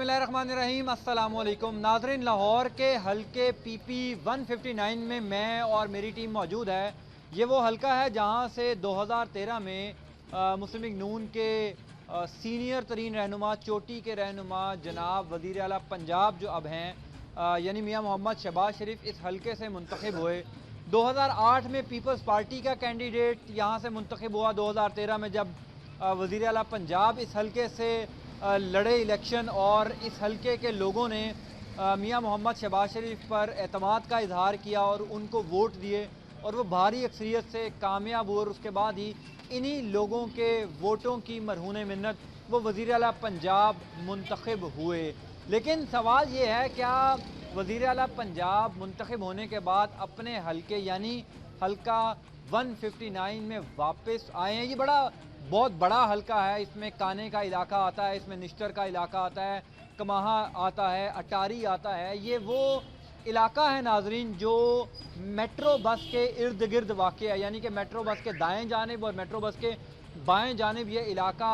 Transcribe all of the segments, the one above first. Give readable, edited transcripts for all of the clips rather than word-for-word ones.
बिस्मिल्लाहिर्रहमानिर्रहीम। अस्सलाम वालेकुम नाज़रीन, लाहौर के हलके PP 159 में मैं और मेरी टीम मौजूद है। ये वो हलका है जहाँ से 2013 में मुस्लिम लीग नून के सीनियर तरीन रहनुमा, चोटी के रहनुमा जनाब वज़ीर आला पंजाब जो अब हैं यानी मियाँ मोहम्मद शहबाज शरीफ इस हलके से मुंतखब हुए। 2008 में पीपल्स पार्टी का कैंडिडेट यहाँ से मुंतखब हुआ। 2013 में जब वज़ीर आला पंजाब इस हलके से लड़े इलेक्शन और इस हलके के लोगों ने मियाँ मोहम्मद शहबाज शरीफ पर एतमाद का इजहार किया और उनको वोट दिए और वो भारी अक्सरियत से कामयाब हुए। और उसके बाद ही इन्हीं लोगों के वोटों की मरहून मिन्नत वो वज़ीर आला पंजाब मुंतखब हुए। लेकिन सवाल ये है, क्या वज़ीर आला पंजाब मुंतखब होने के बाद अपने हलके यानी हलका 159 में वापस आए हैं? ये बहुत बड़ा हलका है। इसमें काने का इलाका आता है, इसमें निश्तर का इलाका आता है, कमाहा आता है, अटारी आता है। ये वो इलाका है नाजरीन जो मेट्रो बस के इर्द गिर्द वाक़ है, यानी कि मेट्रो बस के दाएं जानिब और मेट्रो बस के बाएं जानिब ये इलाका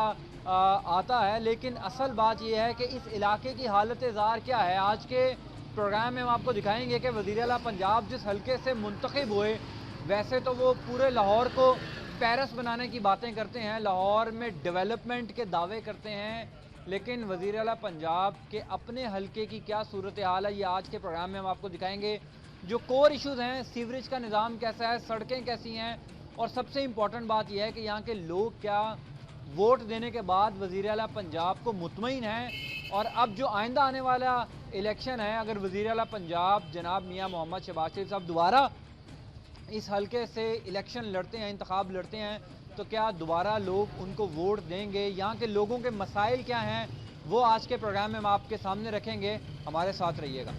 आता है। लेकिन असल बात यह है कि इस इलाके की हालत ज़ार क्या है। आज के प्रोग्राम में हम आपको दिखाएंगे कि वज़ीर आला पंजाब जिस हलके से मुंतखब हुए, वैसे तो वो पूरे लाहौर को पेरिस बनाने की बातें करते हैं, लाहौर में डेवलपमेंट के दावे करते हैं, लेकिन वज़ीर आला पंजाब के अपने हलके की क्या सूरत हाल है, ये आज के प्रोग्राम में हम आपको दिखाएंगे। जो कोर इश्यूज़ हैं, सीवरेज का निज़ाम कैसा है, सड़कें कैसी हैं, और सबसे इम्पॉर्टेंट बात यह है कि यहाँ के लोग क्या वोट देने के बाद वज़ीर आला पंजाब को मुतमईन हैं। और अब जो आइंदा आने वाला इलेक्शन है, अगर वज़ीर आला पंजाब जनाब मियाँ मोहम्मद शहबाज शरीफ साहब दोबारा इस हलके से इलेक्शन लड़ते हैं, इंतखाब लड़ते हैं, तो क्या दोबारा लोग उनको वोट देंगे? यहाँ के लोगों के मसाइल क्या हैं, वो आज के प्रोग्राम में हम आपके सामने रखेंगे। हमारे साथ रहिएगा।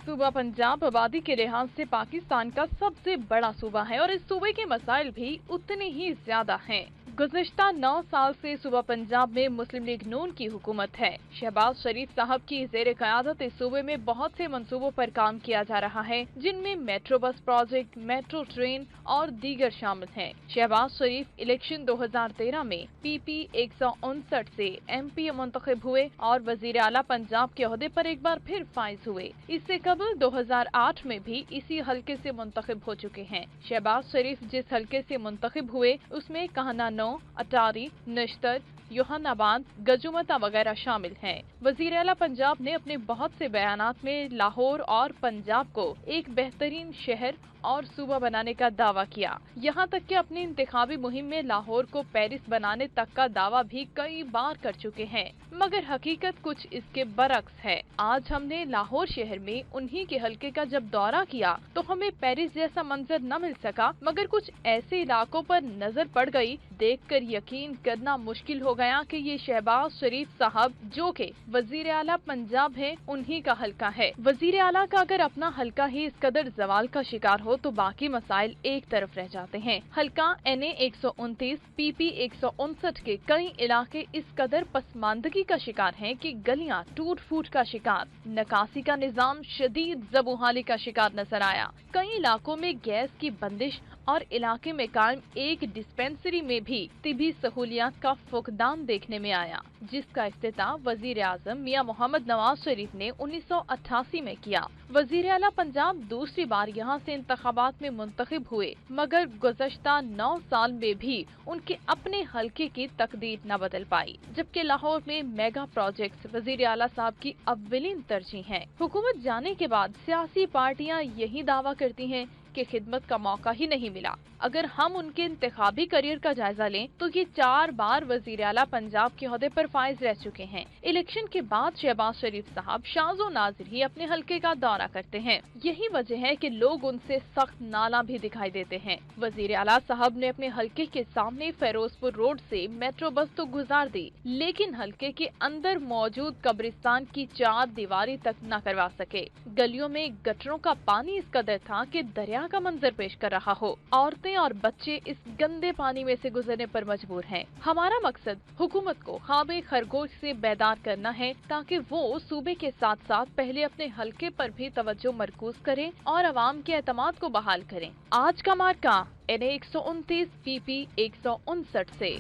सूबा पंजाब आबादी के लिहाज से पाकिस्तान का सबसे बड़ा सूबा है और इस सूबे के मसाइल भी उतने ही ज्यादा हैं। गुज़िश्ता 9 साल से सूबा पंजाब में मुस्लिम लीग नून की हुकूमत है। शहबाज शरीफ साहब की ज़ेर क़यादत इस सूबे में बहुत से मंसूबों पर काम किया जा रहा है, जिनमें metro bus project, metro train और दीगर शामिल हैं। शहबाज शरीफ इलेक्शन 2013 में PP 159 से MP मुंतखब हुए और वज़ीर आला पंजाब के ओहदे पर एक बार फिर फाइज हुए। इससे कबल 2008 में भी इसी हलके से मुंतखब हो चुके हैं। शहबाज शरीफ जिस हलके से मुंतखब हुए उसमें कहना, अटारी, निश्तर, योहानाबाद, गजुमता वगैरह शामिल हैं। वज़ीर आला पंजाब ने अपने बहुत से बयानात में लाहौर और पंजाब को एक बेहतरीन शहर और सूबा बनाने का दावा किया। यहाँ तक कि अपनी इंतखाबी मुहिम में लाहौर को पेरिस बनाने तक का दावा भी कई बार कर चुके हैं, मगर हकीकत कुछ इसके बरक्स है। आज हमने लाहौर शहर में उन्हीं के हलके का जब दौरा किया तो हमें पेरिस जैसा मंजर न मिल सका, मगर कुछ ऐसे इलाकों पर नजर पड़ गई, देखकर यकीन करना मुश्किल हो गया कि ये शहबाज शरीफ साहब जो के वजीर आला पंजाब हैं, उन्हीं का हलका है। वजीर आला का अगर अपना हलका ही इस कदर जवाल का शिकार हो तो बाकी मसाइल एक तरफ रह जाते हैं। हलका NA 129, PP 159 के कई इलाके इस कदर पसमानदगी का शिकार हैं कि गलियां टूट फूट का शिकार, निकासी का निजाम शदीद ज़बूहाली का शिकार नजर आया। कई इलाकों में गैस की बंदिश और इलाके में कायम एक डिस्पेंसरी में भी तिबी सहूलियात का फुकदान देखने में आया, जिसका इफ्तिताह वजीर आजम मियाँ मोहम्मद नवाज शरीफ ने 1988 में किया। वजीर आला पंजाब दूसरी बार यहाँ से इंतखाबात में मुंतखब हुए, मगर गुज़श्ता 9 साल में भी उनके अपने हलके की तकदीर न बदल पाई, जबकि लाहौर में मेगा प्रोजेक्ट्स वजीर आला साहब की अव्वलीन तरजीह हैं। हुकूमत जाने के बाद सियासी पार्टियां यही दावा करती हैं कि खिदमत का मौका ही नहीं मिला। अगर हम उनके इंतखाबी करियर का जायजा लें तो ये 4 बार वजीर आला पंजाब के ओहदे पर फाइज रह चुके हैं। इलेक्शन के बाद शहबाज शरीफ साहब शाज़ो नाज़िर ही अपने हलके का दौरा करते हैं। यही वजह है कि लोग उनसे सख्त नाला भी दिखाई देते हैं। वजीर आला साहब ने अपने हलके के सामने फेरोजपुर रोड से मेट्रो बस तो गुजार दी, लेकिन हलके के अंदर मौजूद कब्रिस्तान की 4 दीवारी तक न करवा सके। गलियों में गटरों का पानी इस कदर था कि दरिया का मंजर पेश कर रहा हो। औरतें और बच्चे इस गंदे पानी में से गुजरने पर मजबूर हैं। हमारा मकसद हुकूमत को ख्वाबे खरगोश से बेदार करना है, ताकि वो सूबे के साथ साथ पहले अपने हलके पर भी तवज्जो मरकूज करें और अवाम के एतमाद को बहाल करें। आज का मार्का NA 129 PP 159 से।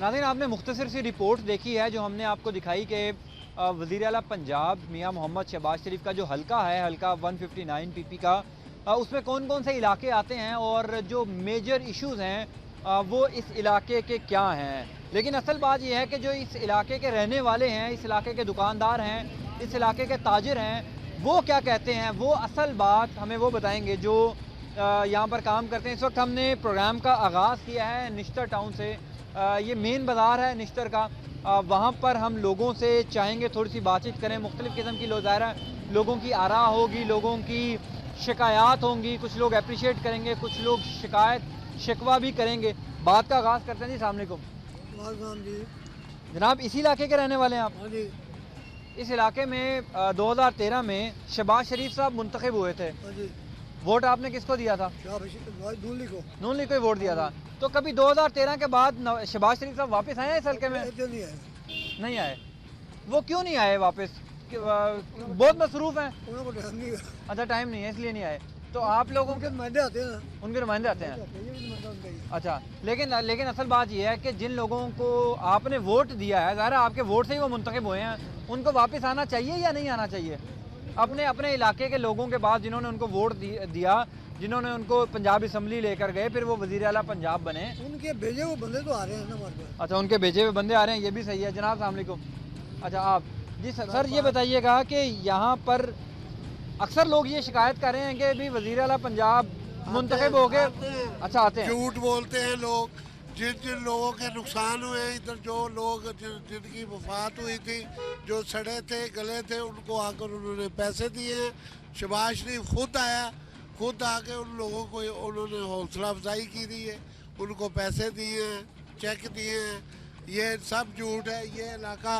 नाज़रीन, आपने मुख्तसर सी रिपोर्ट देखी है जो हमने आपको दिखाई कि वज़ीर आला पंजाब मियां मोहम्मद शहबाज शरीफ का जो हल्का है, हल्का 159 पीपी का, उसमें कौन कौन से इलाके आते हैं और जो मेजर इश्यूज़ हैं वो इस इलाके के क्या हैं। लेकिन असल बात यह है कि जो इस इलाके के रहने वाले हैं, इस इलाके के दुकानदार हैं, इस इलाके के ताजिर हैं, वो क्या कहते हैं, वो असल बात हमें वो बताएंगे जो यहाँ पर काम करते हैं। इस वक्त हमने प्रोग्राम का आगाज़ किया है निश्तर टाउन से। ये मेन बाज़ार है निश्तर का, वहाँ पर हम लोगों से चाहेंगे थोड़ी सी बातचीत करें। मुख्तलिफ़ किस्म की लोगों की आरा होगी, लोगों की शिकायत होंगी, कुछ लोग अप्रिशिएट करेंगे, कुछ लोग शिकायत शिकवा भी करेंगे। बात का आगाज़ करते हैं जी। अस्सलाम वालेकुम जी। जनाब, इसी इलाके के रहने वाले हैं आप? हाँ जी। इस इलाके में 2013 में शहबाज शरीफ साहब मुंतखब हुए थे। हाँ जी। वोट आपने किसको दिया था? नून लीग को। नून लीग को ही वोट दिया था। तो कभी 2013 के बाद शहबाज शरीफ साहब वापस आए हैं इस हल्के में? नहीं आए। नहीं आए। वो क्यों नहीं आए वापस? बहुत मसरूफ हैं। उनको टाइम नहीं है। अच्छा, टाइम नहीं है इसलिए नहीं आए। तो आप लोगों के नुमाइंदे आते हैं, उनके नुमाइंदे आते हैं। ये भी नुमाइंदा उनका ही है। अच्छा, लेकिन असल बात यह है कि जिन लोगों को आपने वोट दिया है, ज़ाहिर है आपके वोट से ही वो मुंतखब हुए हैं, उनको वापस आना चाहिए या नहीं आना चाहिए? अपने इलाके के लोगों के बाद जिन्होंने उनको वोट दिया, जिन्होंने उनको पंजाब असम्बली लेकर गए, फिर वो वज़ीर आला पंजाब बने, उनके भेजे हुए बंदे तो आ रहे हैं ना हमारे पास। अच्छा, उनके भेजे हुए बंदे आ रहे हैं, ये भी सही है। जनाब अस्सलाम वालेकुम। अच्छा, आप जी सर ये बताइएगा कि यहाँ पर अक्सर लोग ये शिकायत कर रहे हैं कि भी वज़ीर आला पंजाब मुंतखब हो गए। अच्छा, आते हैं। झूठ बोलते हैं लोग। जिन जिन लोगों के नुकसान हुए, इधर जो लोग जिनकी वफात हुई थी, जो सड़े थे गले थे, उनको आकर उन्होंने पैसे दिए हैं। शहबाज शरीफ खुद आया, खुद आके उन लोगों को उन्होंने हौसला अफजाई की दी है, उनको पैसे दिए हैं, चेक दिए हैं। ये सब झूठ है। ये इलाका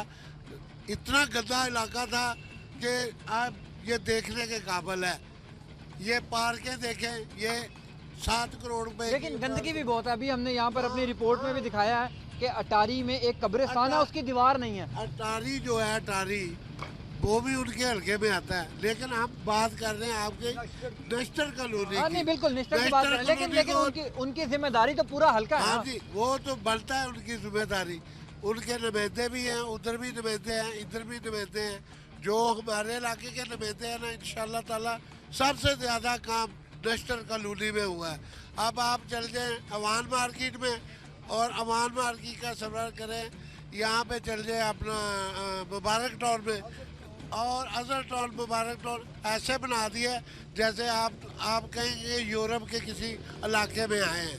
इतना गंदा इलाका था कि आप ये देखने के काबिल है। ये पार्कें देखें, ये 7 करोड़ रुपए। लेकिन गंदगी भी बहुत है। अभी हमने यहाँ पर अपनी रिपोर्ट में भी दिखाया है कि अटारी में एक कब्रिस्तान है, उसकी दीवार नहीं है। अटारी जो है, अटारी वो भी उनके हल्के में आता है। लेकिन हम बात कर रहे हैं आपके नश्तर कॉलोनी की। नहीं, बिल्कुल निश्चित की बात कर रहे हैं, लेकिन उनकी जिम्मेदारी तो पूरा हल्का है। हाँ जी, वो तो बनता है उनकी जिम्मेदारी। उनके नुमाइंदे भी हैं, उधर भी नुमाइंदे हैं, इधर भी नुमाइंदे हैं। जो हमारे इलाके के नुमाइंदे हैं ना, इंशाल्लाह ताला सबसे ज़्यादा काम नश्तर कॉलोनी में हुआ है। अब आप चल जाएं अवान मार्केट में और अवान मार्केट का सफर करें, यहाँ पे चल जाए अपना मुबारक टाउन में और अजहर टाउन, मुबारक टाउन ऐसे बना दिया जैसे आप कहेंगे यूरोप के किसी इलाके में आए हैं,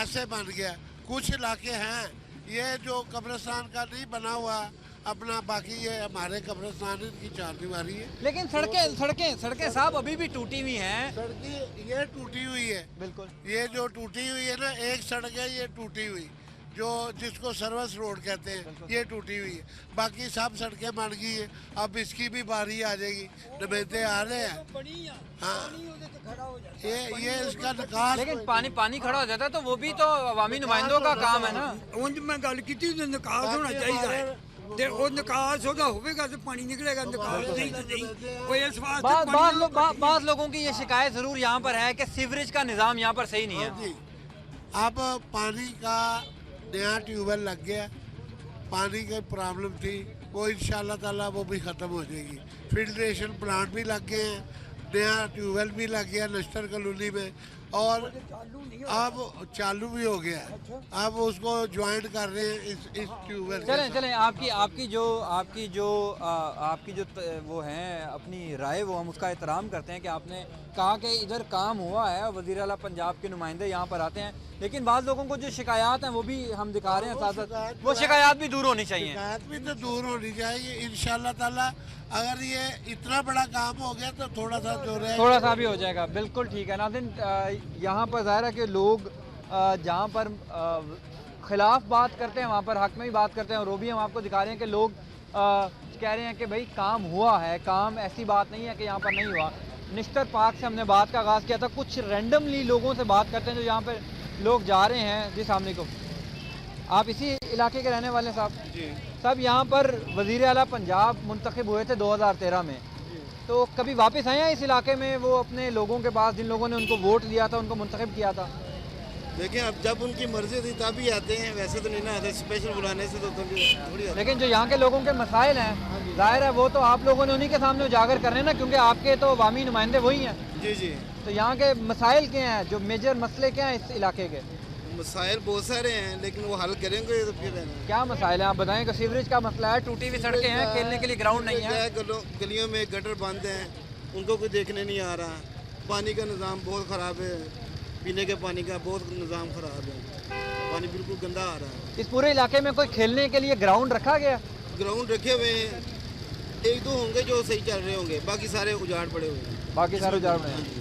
ऐसे बन गया। कुछ इलाके हैं ये जो कब्रिस्तान का नहीं बना हुआ अपना, बाकी ये हमारे कब्रिस्तान की चार दीवारी है। लेकिन सड़कें साहब अभी भी टूटी हुई हैं। सड़कें ये टूटी हुई है, बिल्कुल। ये जो टूटी हुई है ना, एक सड़क है ये टूटी हुई, जो जिसको सर्विस रोड कहते हैं, ये टूटी हुई है। बाकी सब सड़कें बन गई है। अब इसकी भी बारी आ जाएगी, नुमाइंदे आ रहे हैं। हाँ, ये इसका निकास। लेकिन पानी खड़ा हो जाता है तो वो भी तो अवामी नुमाइंदों का काम है ना। उंज मैं गल की निकास होना चाहिए ते वो निकास होगा होगा तो पानी निकलेगा। निकास नहीं तो नहीं। कोई इस वास्ते बाज़ लोगों की ये शिकायत जरूर यहाँ पर है कि सीवरेज का निज़ाम यहाँ पर सही नहीं है। जी, अब पानी का नया ट्यूबवेल लग गया। पानी की प्रॉब्लम थी, वो इंशाल्लाह ताला वो भी ख़त्म हो जाएगी। फिल्ट्रेशन प्लांट भी लग गए हैं, नया ट्यूबवेल भी लग गया नश्तर कॉलोनी में, और अब चालू भी हो गया। अब उसको ज्वाइंट कर रहे हैं इस ट्यूबवेल। चलें आपकी जो वो हैं अपनी राय, वो हम उसका एहतराम करते हैं कि आपने कहा कि इधर काम हुआ है, वज़ीर आला पंजाब के नुमाइंदे यहाँ पर आते हैं। लेकिन बाज़ लोगों को जो शिकायत हैं वो भी हम दिखा रहे हैं, साथ वो शिकायत भी दूर होनी चाहिए। शिकायत भी तो दूर होनी चाहिए इंशाल्लाह ताला। अगर ये इतना बड़ा काम हो गया तो थोड़ा सा भी हो जाएगा। बिल्कुल ठीक है नाज़रीन, यहाँ पर ज़ाहिर है कि लोग जहाँ पर खिलाफ बात करते हैं वहाँ पर हक में भी बात करते हैं, और वो भी हम आपको दिखा रहे हैं कि लोग कह रहे हैं कि भाई काम हुआ है, काम ऐसी बात नहीं है कि यहाँ पर नहीं हुआ। निश्तर पार्क से हमने बात का आगाज़ किया था। कुछ रैंडमली लोगों से बात करते हैं जो यहाँ पर लोग जा रहे हैं। जी अस्सलाम वालेकुम, आप इसी इलाके के रहने वाले साहब? जी साहब, यहाँ पर वज़ीर आला पंजाब मुंतखब हुए थे 2013 में, तो कभी वापस आए हैं इस इलाके में? वो अपने लोगों के पास, जिन लोगों ने उनको वोट दिया था, उनको मुंतखब किया था? دیکھیں اب جب ان کی مرضی ہوتی تب ہی آتے ہیں, ویسے تو نہیں نہ آتے, اسپیشل بلانے سے تو تھوڑی آتے. لیکن جو یہاں کے لوگوں کے مسائل ہیں ظاہر ہے وہ تو آپ لوگوں نے انہی کے سامنے اجاگر کرنے ہیں نا, کیونکہ آپ کے تو عوامی نمائندے وہی ہیں. جی جی. تو یہاں کے مسائل کیا ہیں, جو میجر مسئلے کیا ہیں اس علاقے کے؟ مسائل بہت سارے ہیں لیکن وہ حل کریں گے تو پھر. کیا مسائل ہیں آپ بتائیں؟ کہ سیوریج کا مسئلہ ہے, ٹوٹی ہوئی سڑکیں ہیں, کھیلنے کے لیے گراؤنڈ نہیں ہے, گلیوں میں گٹر بند ہیں, ان کو کوئی دیکھنے نہیں آ رہا. پانی کا نظام بہت خراب ہے, پینے کے پانی کا بہت نظام خراب ہے, پانی بالکل گندا آ رہا ہے. اس پورے علاقے میں کوئی کھیلنے کے لیے گراؤنڈ رکھا گیا؟ گراؤنڈ رکھے ہوئے ہیں, ایک دو ہوں گے جو صحیح چل رہے ہوں گے, باقی سارے اجاڑ پڑے ہوئے ہیں. باقی سارے اجاڑ پڑے ہیں.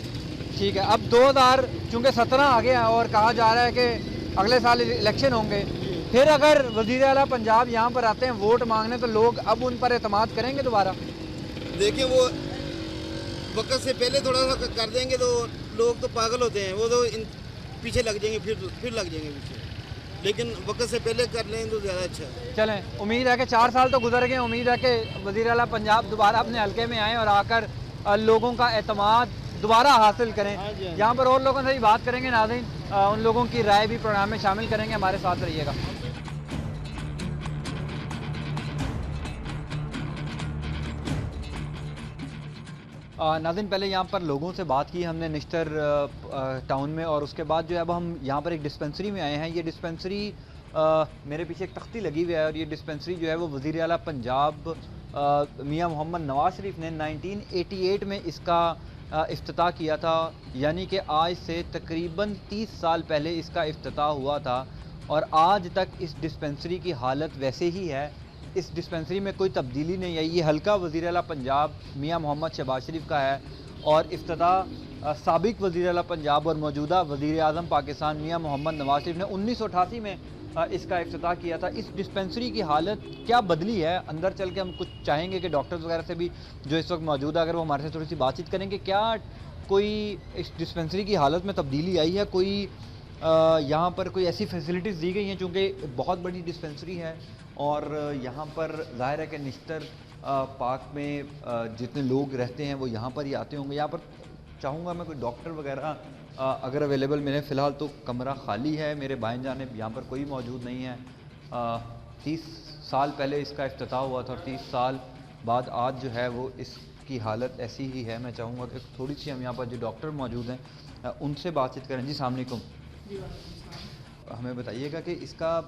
ٹھیک ہے, اب 2017 آ گیا اور کہا جا رہا ہے کہ اگلے سال الیکشن ہوں گے, پھر اگر وزیر اعلیٰ پنجاب یہاں پر آتے ہیں ووٹ مانگنے تو لوگ اب ان پر اعتماد کریں گے دوبارہ؟ دیکھیں وہ وقت سے پہلے تھوڑا سا کر دیں گے تو لوگ تو پاگل ہوتے ہیں, وہ تو پیچھے لگ جائیں گے, پھر لگ جائیں گے پیچھے, لیکن وقت سے پہلے کر لیں تو زیادہ اچھا ہے. چلیں, امید ہے کہ 4 سال تو گزر گئے, امید ہے کہ وزیر اعلیٰ پنجاب دوبارہ اپنے حلقے میں آئیں اور آ کر لوگوں کا اعتماد دوبارہ حاصل کریں. یہاں پر اور لوگوں سے بھی بات کریں گے ناظرین, ان لوگوں کی رائے بھی پروگرام میں شامل کریں گے, ہمارے ساتھ رہیے گا. ناظرین پہلے یہاں پر لوگوں سے بات کی ہم نے نشتر ٹاؤن میں, اور اس کے بعد جو ہے اب ہم یہاں پر ایک ڈسپنسری میں آئے ہیں. یہ ڈسپنسری میرے پیچھے ایک تختی لگی ہوئی ہے, اور یہ ڈسپنسری جو ہے وہ وزیر اعلیٰ پنجاب میاں محمد نواز شریف نے 1988 میں اس کا افتتاح کیا تھا, یعنی کہ آج سے تقریباً 30 سال پہلے اس کا افتتاح ہوا تھا, اور آج تک اس ڈسپنسری کی حالت ویسے ہی ہے. اس ڈسپنسری میں کوئی تبدیلی نہیں آئی. یہ حلقہ وزیر اعلیٰ پنجاب میاں محمد شہباز شریف کا ہے, اور افتتاح سابق وزیر اعلیٰ پنجاب اور موجودہ وزیر اعظم پاکستان میاں محمد نواز شریف نے 1988 میں اس کا افتتاح کیا تھا. اس ڈسپنسری کی حالت کیا بدلی ہے, اندر چل کے ہم کچھ چاہیں گے کہ ڈاکٹرز وغیرہ سے بھی جو اس وقت موجود ہے اگر وہ ہمارے سے تھوڑی سی بات چیت کریں کہ کیا کوئی اس ڈسپنسری کی حالت میں تبدیلی آئی ہے, کوئی یہاں پر کوئی ایسی فیسلٹیز دی گئی ہیں, چونکہ بہت بڑی ڈسپنسری ہے اور یہاں پر ظاہر ہے کہ نشتر پارک میں جتنے لوگ رہتے ہیں وہ یہاں پر ہی آتے ہوں گے. یہاں پر چاہوں گا میں کوئی ڈاکٹر وغیرہ اگر اویلیبل ملے. فی الحال تو کمرہ خالی ہے, میرے بائیں جانب یہاں پر کوئی موجود نہیں ہے. 30 سال پہلے اس کا افتتاح ہوا تھا, اور 30 سال بعد آج جو ہے وہ اس کی حالت ایسی ہی ہے. میں چاہوں گا کہ تھوڑی سی ہم یہاں پر جو ڈاکٹر موجود ہیں ان سے بات چیت کریں. جی السلام علیکم, ہمیں بتائیے گا کہ اس کا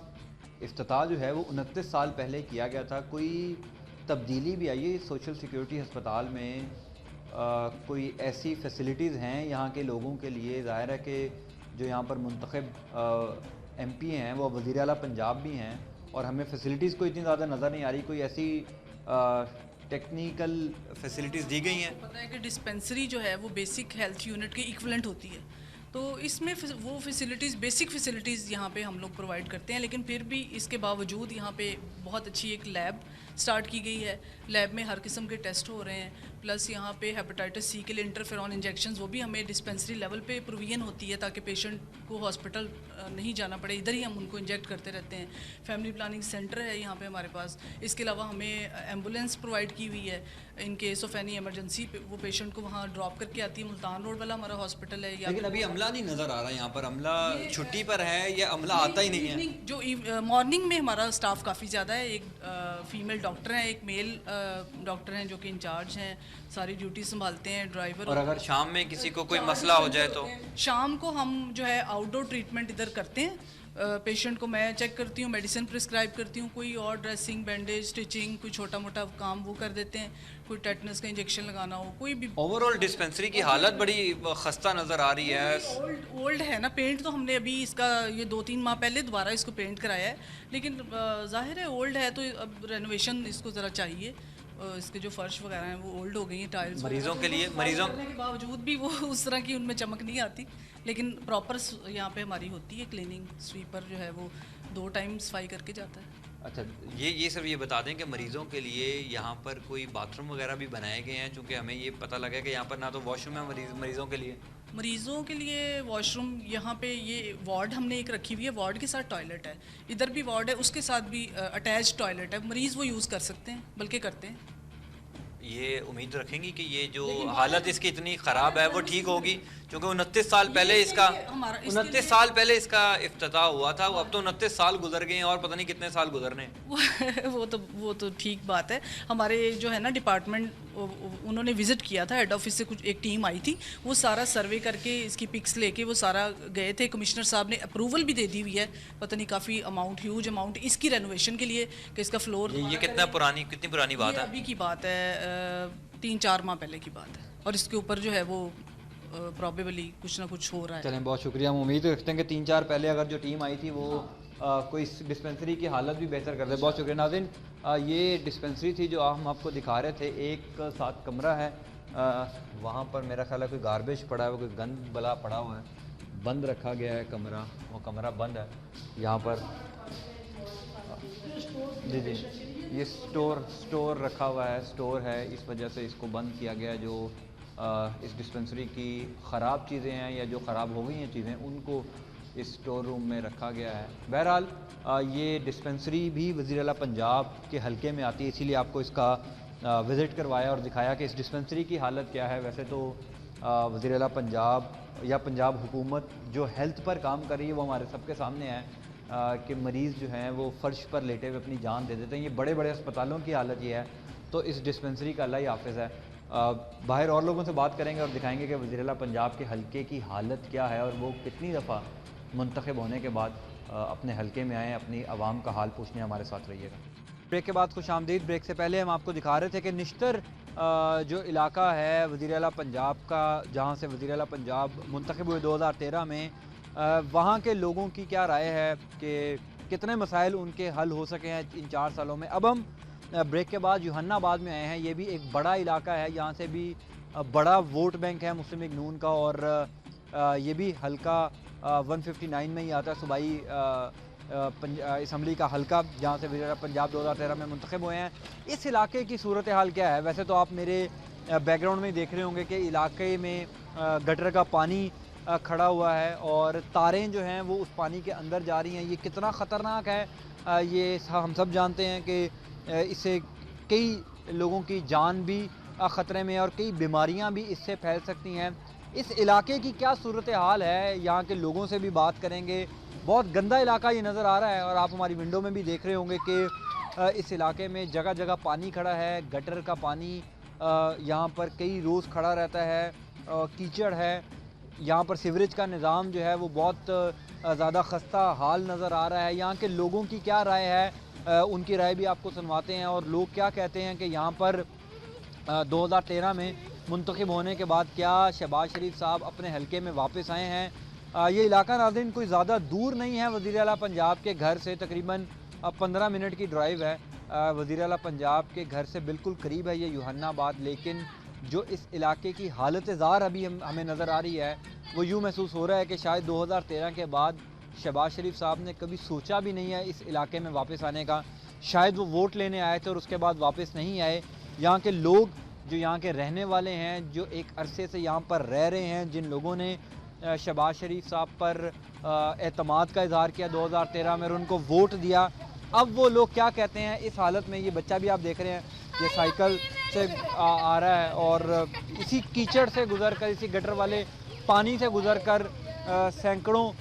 افتتاح جو ہے وہ 29 سال پہلے کیا گیا تھا, کوئی تبدیلی بھی آئی ہے سوشل سیکیورٹی ہسپتال میں؟ کوئی ایسی فیسلٹیز ہیں یہاں کے لوگوں کے لیے؟ ظاہر ہے کہ جو یہاں پر منتخب ایم پی ہیں وہ وزیر اعلیٰ پنجاب بھی ہیں, اور ہمیں فیسلٹیز کو اتنی زیادہ نظر نہیں آ رہی. کوئی ایسی ٹیکنیکل فیسلٹیز دی گئی ہیں؟ پتہ ہے کہ ڈسپنسری جو ہے وہ بیسک ہیلتھ یونٹ کے ایکویلنٹ ہوتی ہے, تو اس میں وہ فیسلٹیز بیسک فیسلٹیز یہاں پہ ہم لوگ پرووائڈ کرتے ہیں, لیکن پھر بھی اس کے باوجود یہاں پہ بہت اچھی ایک لیب سٹارٹ کی گئی ہے. لیب میں ہر قسم کے ٹیسٹ ہو رہے ہیں, پلس یہاں پہ ہیپاٹائٹس سی کے لیے انٹرفیرون انجیکشنز وہ بھی ہمیں ڈسپنسری لیول پہ پروویژن ہوتی ہے تاکہ پیشنٹ کو ہاسپٹل نہیں جانا پڑے, ادھر ہی ہم ان کو انجیکٹ کرتے رہتے ہیں. فیملی پلاننگ سینٹر ہے یہاں پہ ہمارے پاس. اس کے علاوہ ہمیں ایمبولینس پرووائڈ کی ہوئی ہے in case of any emergency, وہ پیشنٹ کو وہاں ڈراپ کر کے آتی ہے. ملتان روڈ والا ہمارا ہاسپٹل ہے. لیکن ابھی عملہ نہیں نظر آ رہا یہاں پر, عملہ چھٹی پر ہے یا عملہ آتا ہی نہیں ہے؟ جو مارننگ میں ہمارا اسٹاف کافی زیادہ ہے, ایک فیمیل ڈاکٹر ہیں, ایک میل ڈاکٹر ہیں جو کہ انچارج ہیں, ساری ڈیوٹی سنبھالتے ہیں, ڈرائیور. اور اگر شام میں کسی کو کوئی مسئلہ ہو جائے تو شام کو ہم جو ہے آؤٹ ڈور ٹریٹمنٹ ادھر کرتے ہیں. پیشنٹ کو میں چیک کرتی ہوں, میڈیسن پرسکرائب کرتی ہوں, کوئی اور ڈریسنگ, بینڈیج, اسٹچنگ, کوئی چھوٹا موٹا کام وہ کر دیتے ہیں, کوئی ٹیٹنس کا انجیکشن لگانا ہو, کوئی بھی. اوور آل ڈسپنسری کی حالت بڑی خستہ نظر آ رہی ہے. اولڈ ہے نا, پینٹ تو ہم نے ابھی اس کا یہ 2-3 ماہ پہلے دوبارہ اس کو پینٹ کرایا ہے, لیکن ظاہر ہے اولڈ ہے تو اب رینوویشن اس کو ذرا چاہیے. اس کے جو فرش وغیرہ ہیں وہ اولڈ ہو گئی ہیں, ٹائلس مریضوں کے لیے, مریضوں کے باوجود بھی وہ اس طرح کی ان میں چمک نہیں آتی, لیکن پراپر یہاں پہ ہماری ہوتی ہے کلیننگ. سویپر جو ہے وہ 2 ٹائم صفائی کر کے جاتا ہے. اچھا, یہ سر یہ بتا دیں کہ مریضوں کے لیے یہاں پر کوئی باتھ روم وغیرہ بھی بنائے گئے ہیں؟ چونکہ ہمیں یہ پتہ لگا کہ یہاں پر نہ تو واش روم ہے مریضوں کے لیے. مریضوں کے لیے واش روم یہاں پہ, یہ وارڈ ہم نے ایک رکھی ہوئی ہے, وارڈ کے ساتھ ٹوائلٹ ہے, ادھر بھی وارڈ ہے, اس کے ساتھ بھی اٹیچ ٹوائلٹ ہے. مریض وہ یوز کر سکتے ہیں, بلکہ کرتے ہیں. یہ امید رکھیں گی کہ یہ جو حالت اس کی اتنی خراب ہے وہ ٹھیک ہوگی؟ क्योंकि 29 साल पहले इसका 29 साल पहले इसका इफ्तिताह हुआ था, अब तो 29 साल गुजर गए हैं और पता नहीं कितने साल गुजरने वो तो ठीक बात है। हमारे जो है ना डिपार्टमेंट, उन्होंने विज़िट किया था, हेड ऑफिस से कुछ एक टीम आई थी, वो सारा सर्वे करके इसकी पिक्स लेके वो सारा गए थे। कमिश्नर साहब ने अप्रूवल भी दे दी हुई है, पता नहीं काफ़ी अमाउंट, ह्यूज अमाउंट इसकी रेनोवेशन के लिए, कि इसका फ्लोर। ये कितनी पुरानी बात है? अभी की बात है, 3-4 माह पहले की बात है, और इसके ऊपर जो है वो प्रॉबेबली कुछ ना कुछ हो रहा है। चलें, बहुत शुक्रिया। हम उम्मीद रखते हैं कि 3-4 पहले अगर जो टीम आई थी वो कोई डिस्पेंसरी की हालत भी बेहतर कर दे। बहुत शुक्रिया। नाज़रीन, ये डिस्पेंसरी थी जो हम आपको दिखा रहे थे, एक साथ कमरा है, वहाँ पर मेरा ख्याल है कोई गार्बेज पड़ा है, वो कोई गंद बला पड़ा हुआ है, बंद रखा गया है कमरा, वो कमरा बंद है। यहाँ पर जी ये स्टोर रखा हुआ है, स्टोर है, इस वजह से इसको बंद किया गया है। जो इस डिस्पेंसरी की ख़राब चीज़ें हैं या जो ख़राब हो गई हैं चीज़ें, उनको इस स्टोर रूम में रखा गया है। बहरहाल ये डिस्पेंसरी भी वज़ीर आला पंजाब के हलके में आती है, इसीलिए आपको इसका विज़िट करवाया और दिखाया कि इस डिस्पेंसरी की हालत क्या है। वैसे तो वज़ीर आला पंजाब या पंजाब हुकूमत जो हेल्थ पर काम कर रही है वो हमारे सबके सामने है कि मरीज़ जो हैं वो फ़र्श पर लेटे हुए अपनी जान दे देते हैं। ये बड़े बड़े अस्पतालों की हालत ये है, तो इस डिस्पेंसरी का अल्लाह ही हाफ़िज़ है। बाहर और लोगों से बात करेंगे और दिखाएंगे कि वज़ीर आला पंजाब के हलके की हालत क्या है और वो कितनी दफ़ा मुंतखब होने के बाद अपने हलके में आए, अपनी आवाम का हाल पूछने हमारे साथ रहिएगा। ब्रेक के बाद खुश आमदीद। ब्रेक से पहले हम आपको दिखा रहे थे कि निश्तर जो इलाका है वज़ीर आला पंजाब का, जहाँ से वज़ीर आला पंजाब मुंतखब हुए 2013 में, वहाँ के लोगों की क्या राय है कि कितने मसाइल उनके हल हो सके हैं इन 4 सालों में। अब हम ब्रेक के बाद यूहन्नाबाद में आए हैं। ये भी एक बड़ा इलाका है, यहाँ से भी बड़ा वोट बैंक है मुस्लिम लीग नून का, और ये भी हल्का 159 में ही आता है, सूबाई असम्बली का हल्का, जहाँ से वज़ीर आला पंजाब 2013 में मुंतखब हुए हैं। इस इलाके की सूरत हाल क्या है? वैसे तो आप मेरे बैकग्राउंड में देख रहे होंगे कि इलाके में गटर का पानी खड़ा हुआ है और तारें जो हैं वो उस पानी के अंदर जा रही हैं। ये कितना ख़तरनाक है ये हम सब जानते हैं कि इससे कई लोगों की जान भी ख़तरे में है और कई बीमारियां भी इससे फैल सकती हैं। इस इलाके की क्या सूरत हाल है, यहाँ के लोगों से भी बात करेंगे। बहुत गंदा इलाका ये नज़र आ रहा है और आप हमारी विंडो में भी देख रहे होंगे कि इस इलाके में जगह जगह पानी खड़ा है, गटर का पानी यहाँ पर कई रोज़ खड़ा रहता है, कीचड़ है, यहाँ पर सीवरेज का निज़ाम जो है वो बहुत ज़्यादा खस्ता हाल नज़र आ रहा है। यहाँ के लोगों की क्या राय है, उनकी राय भी आपको सुनवाते हैं और लोग क्या कहते हैं कि यहाँ पर 2013 में मुंतखब होने के बाद क्या शहबाज शरीफ साहब अपने हलके में वापस आए हैं। ये इलाका नाज़रीन कोई ज़्यादा दूर नहीं है वज़ीर आला पंजाब के घर से, तकरीबन 15 मिनट की ड्राइव है। वज़ीर आला पंजाब के घर से बिल्कुल करीब है ये यूहन्नाबाद, लेकिन जो इस इलाके की हालत ज़ार अभी हमें नज़र आ रही है वो यूँ महसूस हो रहा है कि शायद 2013 के बाद शहबाज शरीफ साहब ने कभी सोचा भी नहीं है इस इलाके में वापस आने का। शायद वो वोट लेने आए थे और उसके बाद वापस नहीं आए। यहाँ के लोग जो यहाँ के रहने वाले हैं, जो एक अरसे से यहाँ पर रह रहे हैं, जिन लोगों ने शहबाज शरीफ साहब पर एतमाद का इजहार किया 2013 में और उनको वोट दिया, अब वो लोग क्या कहते हैं इस हालत में। ये बच्चा भी आप देख रहे हैं, ये साइकिल से आ रहा है और इसी कीचड़ से गुजर कर, इसी गटर वाले पानी से गुजर कर सैकड़ों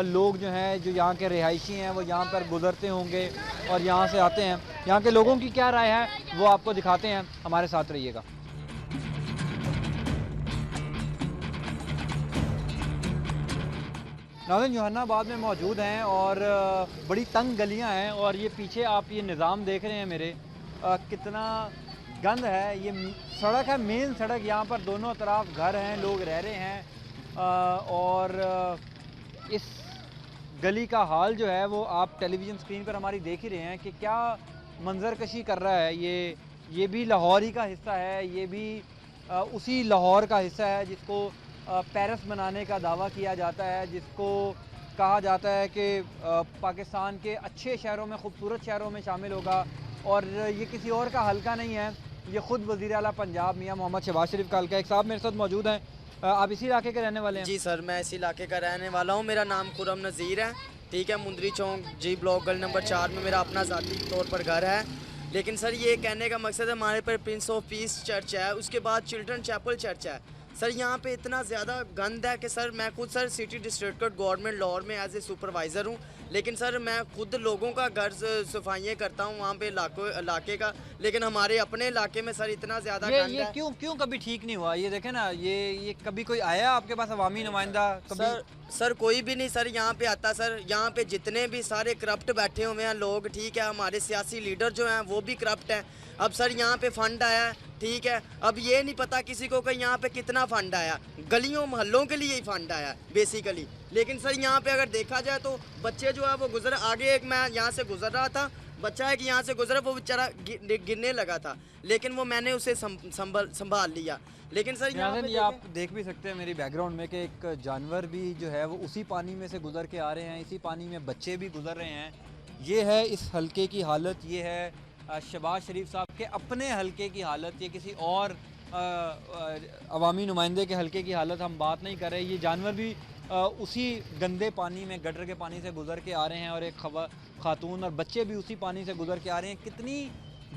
लोग जो हैं, जो यहाँ के रिहायशी हैं, वो यहाँ पर गुजरते होंगे और यहाँ से आते हैं। यहाँ के लोगों की क्या राय है वो आपको दिखाते हैं, हमारे साथ रहिएगा। नाज़रीन, यूहन्नाबाद में मौजूद हैं और बड़ी तंग गलियां हैं और ये पीछे आप ये निज़ाम देख रहे हैं मेरे, कितना गंद है। ये सड़क है, मेन सड़क, यहाँ पर दोनों तरफ घर हैं, लोग रह रहे हैं और इस गली का हाल जो है वो आप टेलीविज़न स्क्रीन पर हमारी देख ही रहे हैं कि क्या मंजर कशी कर रहा है। ये भी लाहौर ही का हिस्सा है, ये भी उसी लाहौर का हिस्सा है जिसको पेरिस बनाने का दावा किया जाता है, जिसको कहा जाता है कि पाकिस्तान के अच्छे शहरों में, खूबसूरत शहरों में शामिल होगा। और ये किसी और का हल्का नहीं है, ये ख़ुद वज़ीर आला पंजाब मियां मोहम्मद शहबाज शरीफ का हल्का। एक साहब मेरे साथ मौजूद हैं, आप इसी इलाके के रहने वाले हैं? जी सर, मैं इसी इलाके का रहने वाला हूँ। मेरा नाम खुरम नज़ीर है, ठीक है। मुंदरी चौक जी ब्लॉक गली नंबर 4 में मेरा अपना ज़ाती तौर पर घर है। लेकिन सर ये कहने का मकसद है, हमारे पर प्रिंस ऑफ पीस चर्च है, उसके बाद चिल्ड्रन चैपल चर्च है। سر یہاں پہ اتنا زیادہ گند ہے کہ سر میں خود سر سٹی ڈسٹرکٹ گورنمنٹ لاہور میں ایز اے سپروائزر ہوں، لیکن سر میں خود لوگوں کا گھر صفائیاں کرتا ہوں وہاں پہ علاقے کا، لیکن ہمارے اپنے علاقے میں سر اتنا زیادہ گند ہے۔ یہ کیوں کبھی ٹھیک نہیں ہوا؟ یہ دیکھیں نا، یہ کبھی کوئی آیا آپ کے پاس عوامی نمائندہ؟ سر کوئی بھی نہیں سر یہاں پہ آتا سر، یہاں پہ جتنے بھی سارے کرپٹ بیٹھے ہوئے ہیں لوگ، ٹھیک ہے، ہمارے سیاسی لیڈر جو ہیں وہ بھی کرپٹ ہیں۔ اب سر یہاں پہ فنڈ آیا ہے، ٹھیک ہے، اب یہ نہیں پتا کسی کو کہ یہاں پہ کتنا فنڈ آیا، گلیوں محلوں کے لیے ہی فنڈ آیا بیسیکلی، لیکن سر یہاں پہ اگر دیکھا جائے تو بچے جو ہے وہ گزر آگے، ایک میں یہاں سے گزر رہا تھا، بچہ ہے کہ یہاں سے گزرا، وہ بیچارہ گرنے لگا تھا، لیکن وہ میں نے اسے سنبھال لیا، لیکن سر یہاں پہ آپ دیکھ بھی سکتے ہیں میری بیک گراؤنڈ میں کہ ایک جانور بھی جو ہے وہ اسی پانی میں سے گزر کے آ رہے ہیں، اسی پانی میں بچے بھی گزر رہے ہیں۔ یہ ہے اس حلقے کی حالت، یہ ہے شہباز شریف صاحب کے اپنے حلقے کی حالت، یہ کسی اور عوامی نمائندے کے حلقے کی حالت ہم بات نہیں کر رہے۔ یہ جانور بھی اسی گندے پانی میں، گٹر کے پانی سے گزر کے آ رہے ہیں، اور ایک خاتون اور بچے بھی اسی پانی سے گزر کے آ رہے ہیں۔ کتنی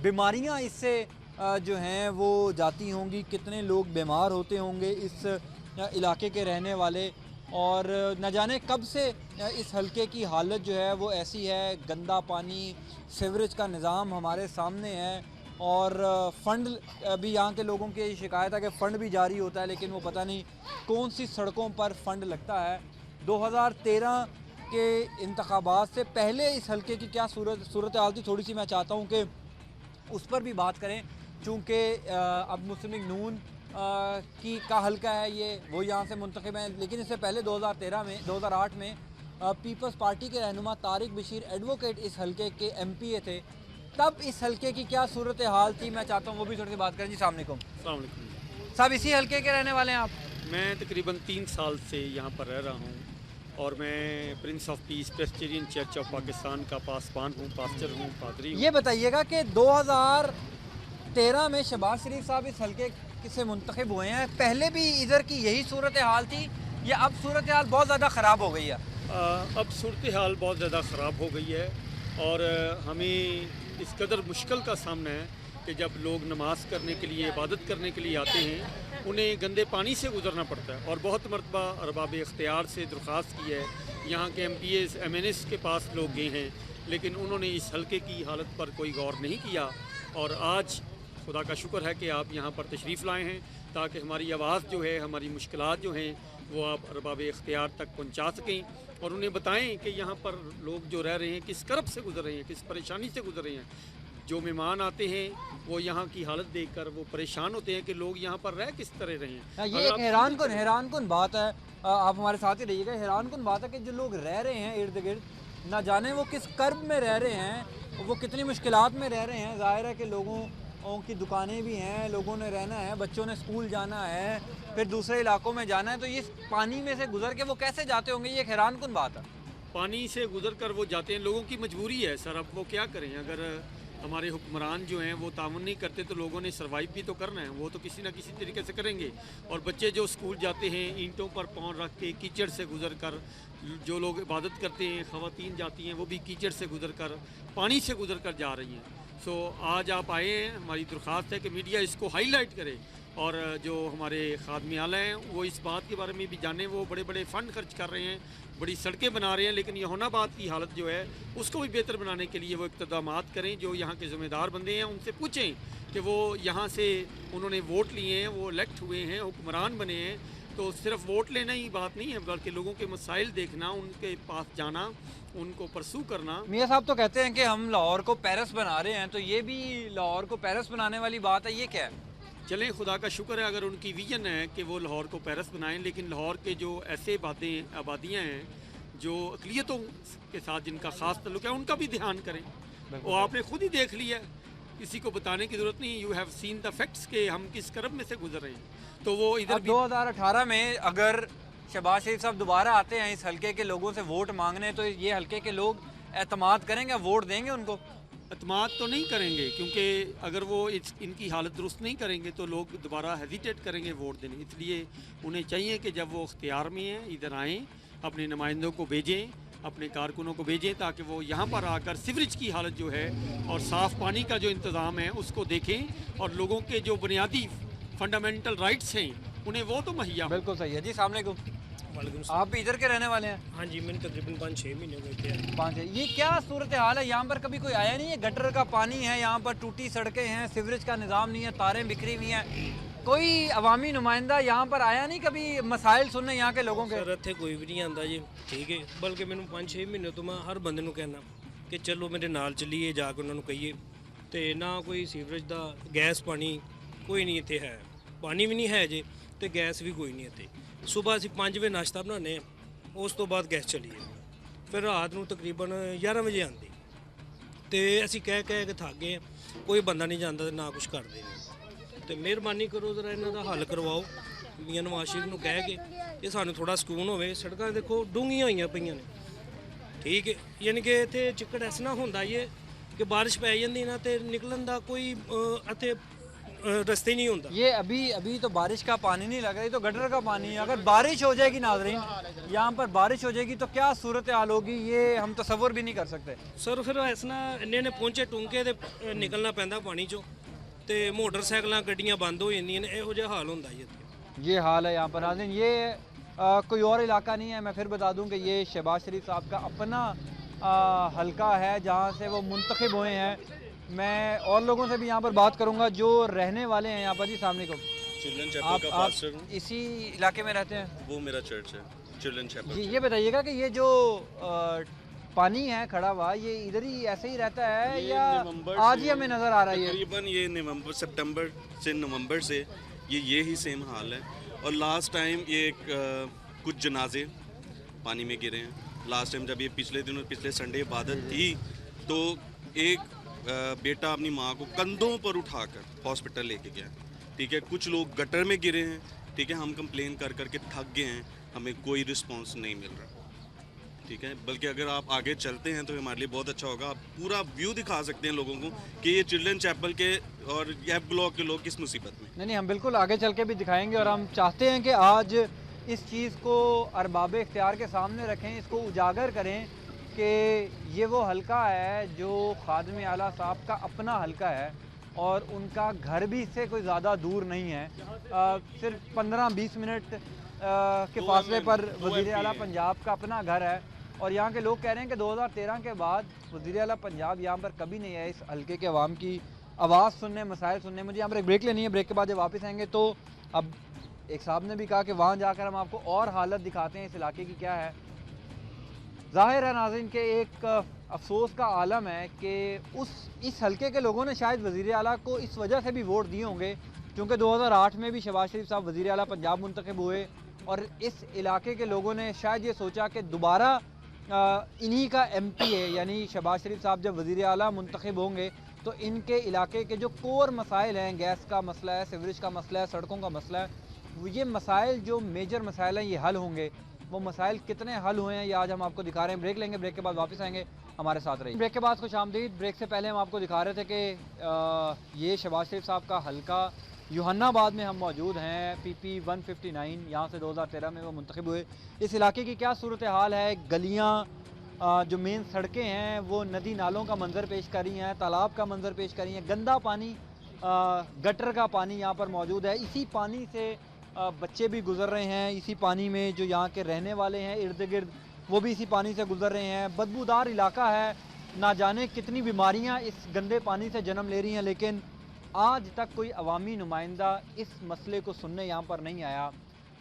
بیماریاں اس سے جو ہیں وہ جاتی ہوں گی، کتنے لوگ بیمار ہوتے ہوں گے اس علاقے کے رہنے والے، اور نہ جانے کب سے اس حلقے کی حالت جو ہے وہ ایسی ہے۔ گندا پانی، سیوریج کا نظام ہمارے سامنے ہے، اور فنڈ بھی یہاں کے لوگوں کی شکایت ہے کہ فنڈ بھی جاری ہوتا ہے، لیکن وہ پتہ نہیں کون سی سڑکوں پر فنڈ لگتا ہے۔ 2013 کے انتخابات سے پہلے اس حلقے کی کیا صورتحال تھی، تھوڑی سی میں چاہتا ہوں کہ اس پر بھی بات کریں، چونکہ اب مسلم لیگ نون کا حلقہ ہے، یہ وہ یہاں سے منتخب ہیں، لیکن اس سے پہلے 2008 میں پیپلز پارٹی کے رہنما طارق بشیر ایڈوکیٹ اس حلقے کے MP تھے۔ تب اس حلقے کی کیا صورتحال تھی، میں چاہتا ہوں وہ بھی تھوڑی سی بات کریں۔ جی السلام علیکم۔ السلام علیکم صاحب، اسی حلقے کے رہنے والے ہیں آپ؟ میں تقریباً 3 سال سے یہاں پر رہ رہا ہوں، اور میں prince of peace Presbyterian church of Pakistan کا پاسبان ہوں، پاسٹر ہوں، پادری ہوں۔ یہ بتائیے گا کہ 2013 میں شہباز شریف صاحب اس حلقے سے منتخب ہوئے ہیں، پہلے بھی ادھر کی یہی صورتحال تھی یا اب صورتحال بہت زیادہ خراب ہو گئی ہے؟ اب صورتحال بہت زیادہ خراب ہو گئی ہے، اور ہمیں اس قدر مشکل کا سامنا ہے کہ جب لوگ نماز کرنے کے لیے، عبادت کرنے کے لیے آتے ہیں، انہیں گندے پانی سے گزرنا پڑتا ہے، اور بہت مرتبہ ارباب اختیار سے درخواست کی ہے، یہاں کے MPs MNs کے پاس لوگ گئے ہیں، لیکن انہوں نے اس حلقے کی حالت پر کوئی غور نہیں کیا، اور آج خدا کا شکر ہے کہ آپ یہاں پر تشریف لائے ہیں تاکہ ہماری آواز جو ہے، ہماری مشکلات جو ہیں وہ آپ ارباب اختیار تک پہنچا سکیں، اور انہیں بتائیں کہ یہاں پر لوگ جو رہ رہے ہیں کس کرب سے گزر رہے ہیں، کس پریشانی سے گزر رہے ہیں۔ جو مہمان آتے ہیں وہ یہاں کی حالت دیکھ کر وہ پریشان ہوتے ہیں کہ لوگ یہاں پر رہ کس طرح رہے ہیں۔ یہ ایک حیران کن بات ہے، آپ ہمارے ساتھ ہی رہیے گا۔ حیران کن بات ہے کہ جو لوگ رہ رہے ہیں ارد گرد، نہ جانے وہ کس کرب میں رہ رہے ہیں، وہ کتنی مشکلات میں رہ رہے ہیں۔ ظاہر ہے کہ لوگوں کی دکانیں بھی ہیں، لوگوں نے رہنا ہے، بچوں نے اسکول جانا ہے، پھر دوسرے علاقوں میں جانا ہے، تو اس پانی میں سے گزر کے وہ کیسے جاتے ہوں گے؟ یہ ایک حیران کن بات ہے۔ پانی سے گزر کر وہ جاتے ہیں، لوگوں کی مجبوری ہے سر، اب وہ کیا کریں؟ اگر ہمارے حکمران جو ہیں وہ تعاون نہیں کرتے تو لوگوں نے سروائیو بھی تو کرنا ہے، وہ تو کسی نہ کسی طریقے سے کریں گے۔ اور بچے جو اسکول جاتے ہیں اینٹوں پر پاؤں رکھ کے، کیچڑ سے گزر کر، جو لوگ عبادت کرتے ہیں، خواتین جاتی ہیں وہ بھی کیچڑ سے گزر کر، پانی سے گزر کر جا رہی ہیں۔ سو آج آپ آئے ہیں، ہماری درخواست ہے کہ میڈیا اس کو ہائی لائٹ کرے، اور جو ہمارے خادم اعلیٰ ہیں وہ اس بات کے بارے میں بھی جانیں۔ وہ بڑے بڑے فنڈ خرچ کر رہے ہیں، بڑی سڑکیں بنا رہے ہیں، لیکن یہاں آباد کی حالت جو ہے اس کو بھی بہتر بنانے کے لیے وہ اقتدامات کریں۔ جو یہاں کے ذمہ دار بندے ہیں ان سے پوچھیں کہ وہ یہاں سے انہوں نے ووٹ لیے ہیں، وہ الیکٹ ہوئے ہیں، حکمران بنے ہیں، تو صرف ووٹ لینا ہی بات نہیں ہے، بلکہ لوگوں کے مسائل دیکھنا، ان کے پاس جانا، ان کو پرسو کرنا۔ میاں صاحب تو کہتے ہیں کہ ہم لاہور کو پیرس بنا رہے ہیں، تو یہ بھی لاہور کو پیرس بنانے والی بات ہے، یہ کیا ہے؟ چلیں، خدا کا شکر ہے اگر ان کی ویژن ہے کہ وہ لاہور کو پیرس بنائیں، لیکن لاہور کے جو ایسے آبادیاں ہیں جو اقلیتوں کے ساتھ جن کا خاص تعلق ہے، ان کا بھی دھیان کریں۔ وہ آپ نے خود ہی دیکھ لیا، کسی کو بتانے کی ضرورت نہیں، you have seen the facts کہ ہم کس کرب میں سے گزر رہے ہیں۔ تو وہ ادھر 2018 میں اگر شہباز شریف صاحب دوبارہ آتے ہیں اس حلقے کے لوگوں سے ووٹ مانگنے، تو یہ حلقے کے لوگ اعتماد کریں گے، ووٹ دیں گے ان کو؟ اعتماد تو نہیں کریں گے، کیونکہ اگر وہ ان کی حالت درست نہیں کریں گے تو لوگ دوبارہ ہیزیٹیٹ کریں گے ووٹ دینے۔ اس لیے انہیں چاہیے کہ جب وہ اختیار میں ہیں ادھر آئیں، اپنے نمائندوں کو بھیجیں، اپنے کارکنوں کو بھیجیں، تاکہ وہ یہاں پر آ کر سیوریج کی حالت جو ہے اور صاف پانی کا جو انتظام ہے اس کو دیکھیں، اور لوگوں کے جو بنیادی فنڈامنٹل رائٹس ہیں उन्हें वो तो मुहैया हो। बिल्कुल सही है जी। अस्सलाम वालेकुम। आप भी इधर के रहने वाले हैं? हाँ जी, मैंने तकरीबन 5-6 महीने हुए थे। 5 है। ये क्या सूरत हाल है यहाँ पर? कभी कोई आया नहीं है? गटर का पानी है यहाँ पर, टूटी सड़कें हैं, सीवरेज का निज़ाम नहीं है, तारें बिखरी हुई हैं, कोई अवामी नुमाइंदा यहाँ पर आया नहीं कभी मसाइल सुनने यहाँ के लोगों के? सर इत्थे कोई भी नहीं आंदा जी, ठीक है। बल्कि मैंने 5-6 महीने तो मैं हर बंदे ਨੂੰ कहना कि चलो मेरे नाल चलीए, जाके उन्होंने कहिए। तो ना कोई सीवरेज का गैस पानी कोई नहीं इत्थे है, पानी भी नहीं है जे, तो गैस भी कोई नहीं इत्थे। सुबह ਅਸੀਂ 5 ਵਜੇ ਨਾਸ਼ਤਾ ਬਣਾਉਂਦੇ ਹਾਂ, ਉਸ ਤੋਂ ਬਾਅਦ ਗੈਸ ਚਲੀ ਜਾਂਦੀ, ਫਿਰ ਰਾਤ ਨੂੰ ਤਕਰੀਬਨ 11 ਵਜੇ ਆਉਂਦੀ। ਤੇ ਅਸੀਂ ਕਹਿ ਕੇ ਥੱਕ ਗਏ, ਕੋਈ ਬੰਦਾ ਨਹੀਂ ਜਾਂਦਾ ਤੇ ਨਾ ਕੁਝ ਕਰਦੇ ਨੇ। ਤੇ ਮਿਹਰਬਾਨੀ ਕਰੋ ਜ਼ਰਾ ਇਹਨਾਂ ਦਾ ਹੱਲ ਕਰਵਾਓ, ਮੀਆਂ ਨਵਾਜ਼ ਸ਼ਰੀਫ ਨੂੰ ਕਹਿ ਕੇ ਇਹ ਸਾਨੂੰ ਥੋੜਾ ਸਕੂਨ ਹੋਵੇ। ਸੜਕਾਂ ਦੇਖੋ ਡੂੰਘੀਆਂ ਹੋਈਆਂ ਪਈਆਂ ਨੇ, ਠੀਕ ਹੈ, ਯਾਨੀ ਕਿ ਇੱਥੇ ਚਿੱਕੜ ਇਸ ਨਾ ਹੁੰਦਾ ਇਹ ਕਿ ਬਾਰਿਸ਼ ਪੈ ਜਾਂਦੀ ਨਾ ਤੇ ਨਿਕਲਣ ਦਾ ਕੋਈ ਇੱਥੇ रास्ते नहीं होता। ये अभी तो बारिश का पानी नहीं लग रहा, तो गटर का पानी है। अगर बारिश हो जाएगी नाज़रीन, यहाँ पर बारिश हो जाएगी तो क्या सूरत हाल होगी, ये हम तसव्वुर भी नहीं कर सकते। सर फिर इस ना इन्ने पहुंचे टूंके ते निकलना पैंदा पानी चो, ते मोटरसाइकिल गड्डियां बंद हो जांदियां ने, इहो जिहा हाल होंदा जी। ये हाल है यहाँ पर नाज़रीन। ये कोई और इलाका नहीं है। मैं फिर बता दूँ कि ये शहबाज शरीफ साहब का अपना हलका है जहाँ से वो मुंतखब हुए हैं। मैं और लोगों से भी यहाँ पर बात करूँगा जो रहने वाले हैं यहाँ पर। जी सामने को चिल्ड्रन चैपल का पास्टर हूँ। इसी इलाके में रहते हैं? वो मेरा चर्च है, चिल्ड्रन चैपल। जी ये बताइएगा कि ये जो पानी है खड़ा हुआ, ये इधर ही ऐसे ही रहता है या आज ही हमें नज़र आ रहा है? तकरीबन ये सितंबर से नवंबर से ये ही सेम हाल है। और लास्ट टाइम ये कुछ जनाजे पानी में गिरे हैं। लास्ट टाइम जब ये पिछले संडे इबादत थी तो एक बेटा अपनी माँ को कंधों पर उठाकर हॉस्पिटल लेके गया, ठीक है। कुछ लोग गटर में गिरे हैं, ठीक है। हम कंप्लेन कर करके थक गए हैं, हमें कोई रिस्पांस नहीं मिल रहा, ठीक है। बल्कि अगर आप आगे चलते हैं तो हमारे लिए बहुत अच्छा होगा। आप पूरा व्यू दिखा सकते हैं लोगों को कि ये चिल्ड्रन चैपल के और एफ ब्लॉक के लोग किस मुसीबत में। नहीं, हम बिल्कुल आगे चल के भी दिखाएंगे और हम चाहते हैं कि आज इस चीज़ को अरबाब इख्तियार के सामने रखें, इसको उजागर करें कि ये वो हलका है जो खादिम आला साहब का अपना हलका है और उनका घर भी इससे कोई ज़्यादा दूर नहीं है। सिर्फ 15-20 मिनट के फासले पर वज़ीर आला पंजाब का अपना घर है। और यहाँ के लोग कह रहे हैं कि 2013 के बाद वज़ीर आला पंजाब यहाँ पर कभी नहीं आए इस हलके के अवाम की आवाज़ सुनने, मसाइल सुनने। मुझे यहाँ पर एक ब्रेक लेनी है, ब्रेक के बाद जब वापस आएंगे तो अब एक साहब ने भी कहा कि वहाँ जाकर हम आपको और हालत दिखाते हैं इस इलाके की क्या है। ज़ाहिर है नाज़रीन के एक अफसोस का आलम है कि इस हलके के लोगों ने शायद वज़ीर आला को इस वजह से भी वोट दिए होंगे क्योंकि 2008 में भी शहबाज शरीफ साहब वज़ीर आला पंजाब मुंतखब हुए और इस इलाके के लोगों ने शायद ये सोचा कि दोबारा इन्हीं का MP है, यानी शहबाज शरीफ साहब जब वज़ीर आला मुंतखब होंगे तो इनके इलाके के जो कोर मसाइल हैं, गैस का मसला है, सीवरेज का मसला है, सड़कों का मसला है, ये मसाइल जो मेजर मसाइल हैं ये हल होंगे। वो मसाइल कितने हल हुए हैं ये आज हम आपको दिखा रहे हैं। ब्रेक लेंगे, ब्रेक के बाद वापस आएंगे, हमारे साथ रहिए। ब्रेक के बाद खुशामदीद। ब्रेक से पहले हम आपको दिखा रहे थे कि ये शहबाज शरीफ साहब का हलका यूहन्नाबाद में हम मौजूद हैं। PP 159 यहाँ से 2013 में वो मुंतखब हुए। इस इलाके की क्या सूरत हाल है? गलियाँ जो मेन सड़कें हैं वो नदी नालों का मंजर पेश कर रही हैं, तालाब का मंजर पेश कर रही हैं, गंदा पानी, गटर का पानी यहाँ पर मौजूद है। इसी पानी से बच्चे भी गुजर रहे हैं, इसी पानी में जो यहाँ के रहने वाले हैं इर्द गिर्द वो भी इसी पानी से गुजर रहे हैं। बदबूदार इलाका है, ना जाने कितनी बीमारियाँ इस गंदे पानी से जन्म ले रही हैं, लेकिन आज तक कोई अवामी नुमाइंदा इस मसले को सुनने यहाँ पर नहीं आया।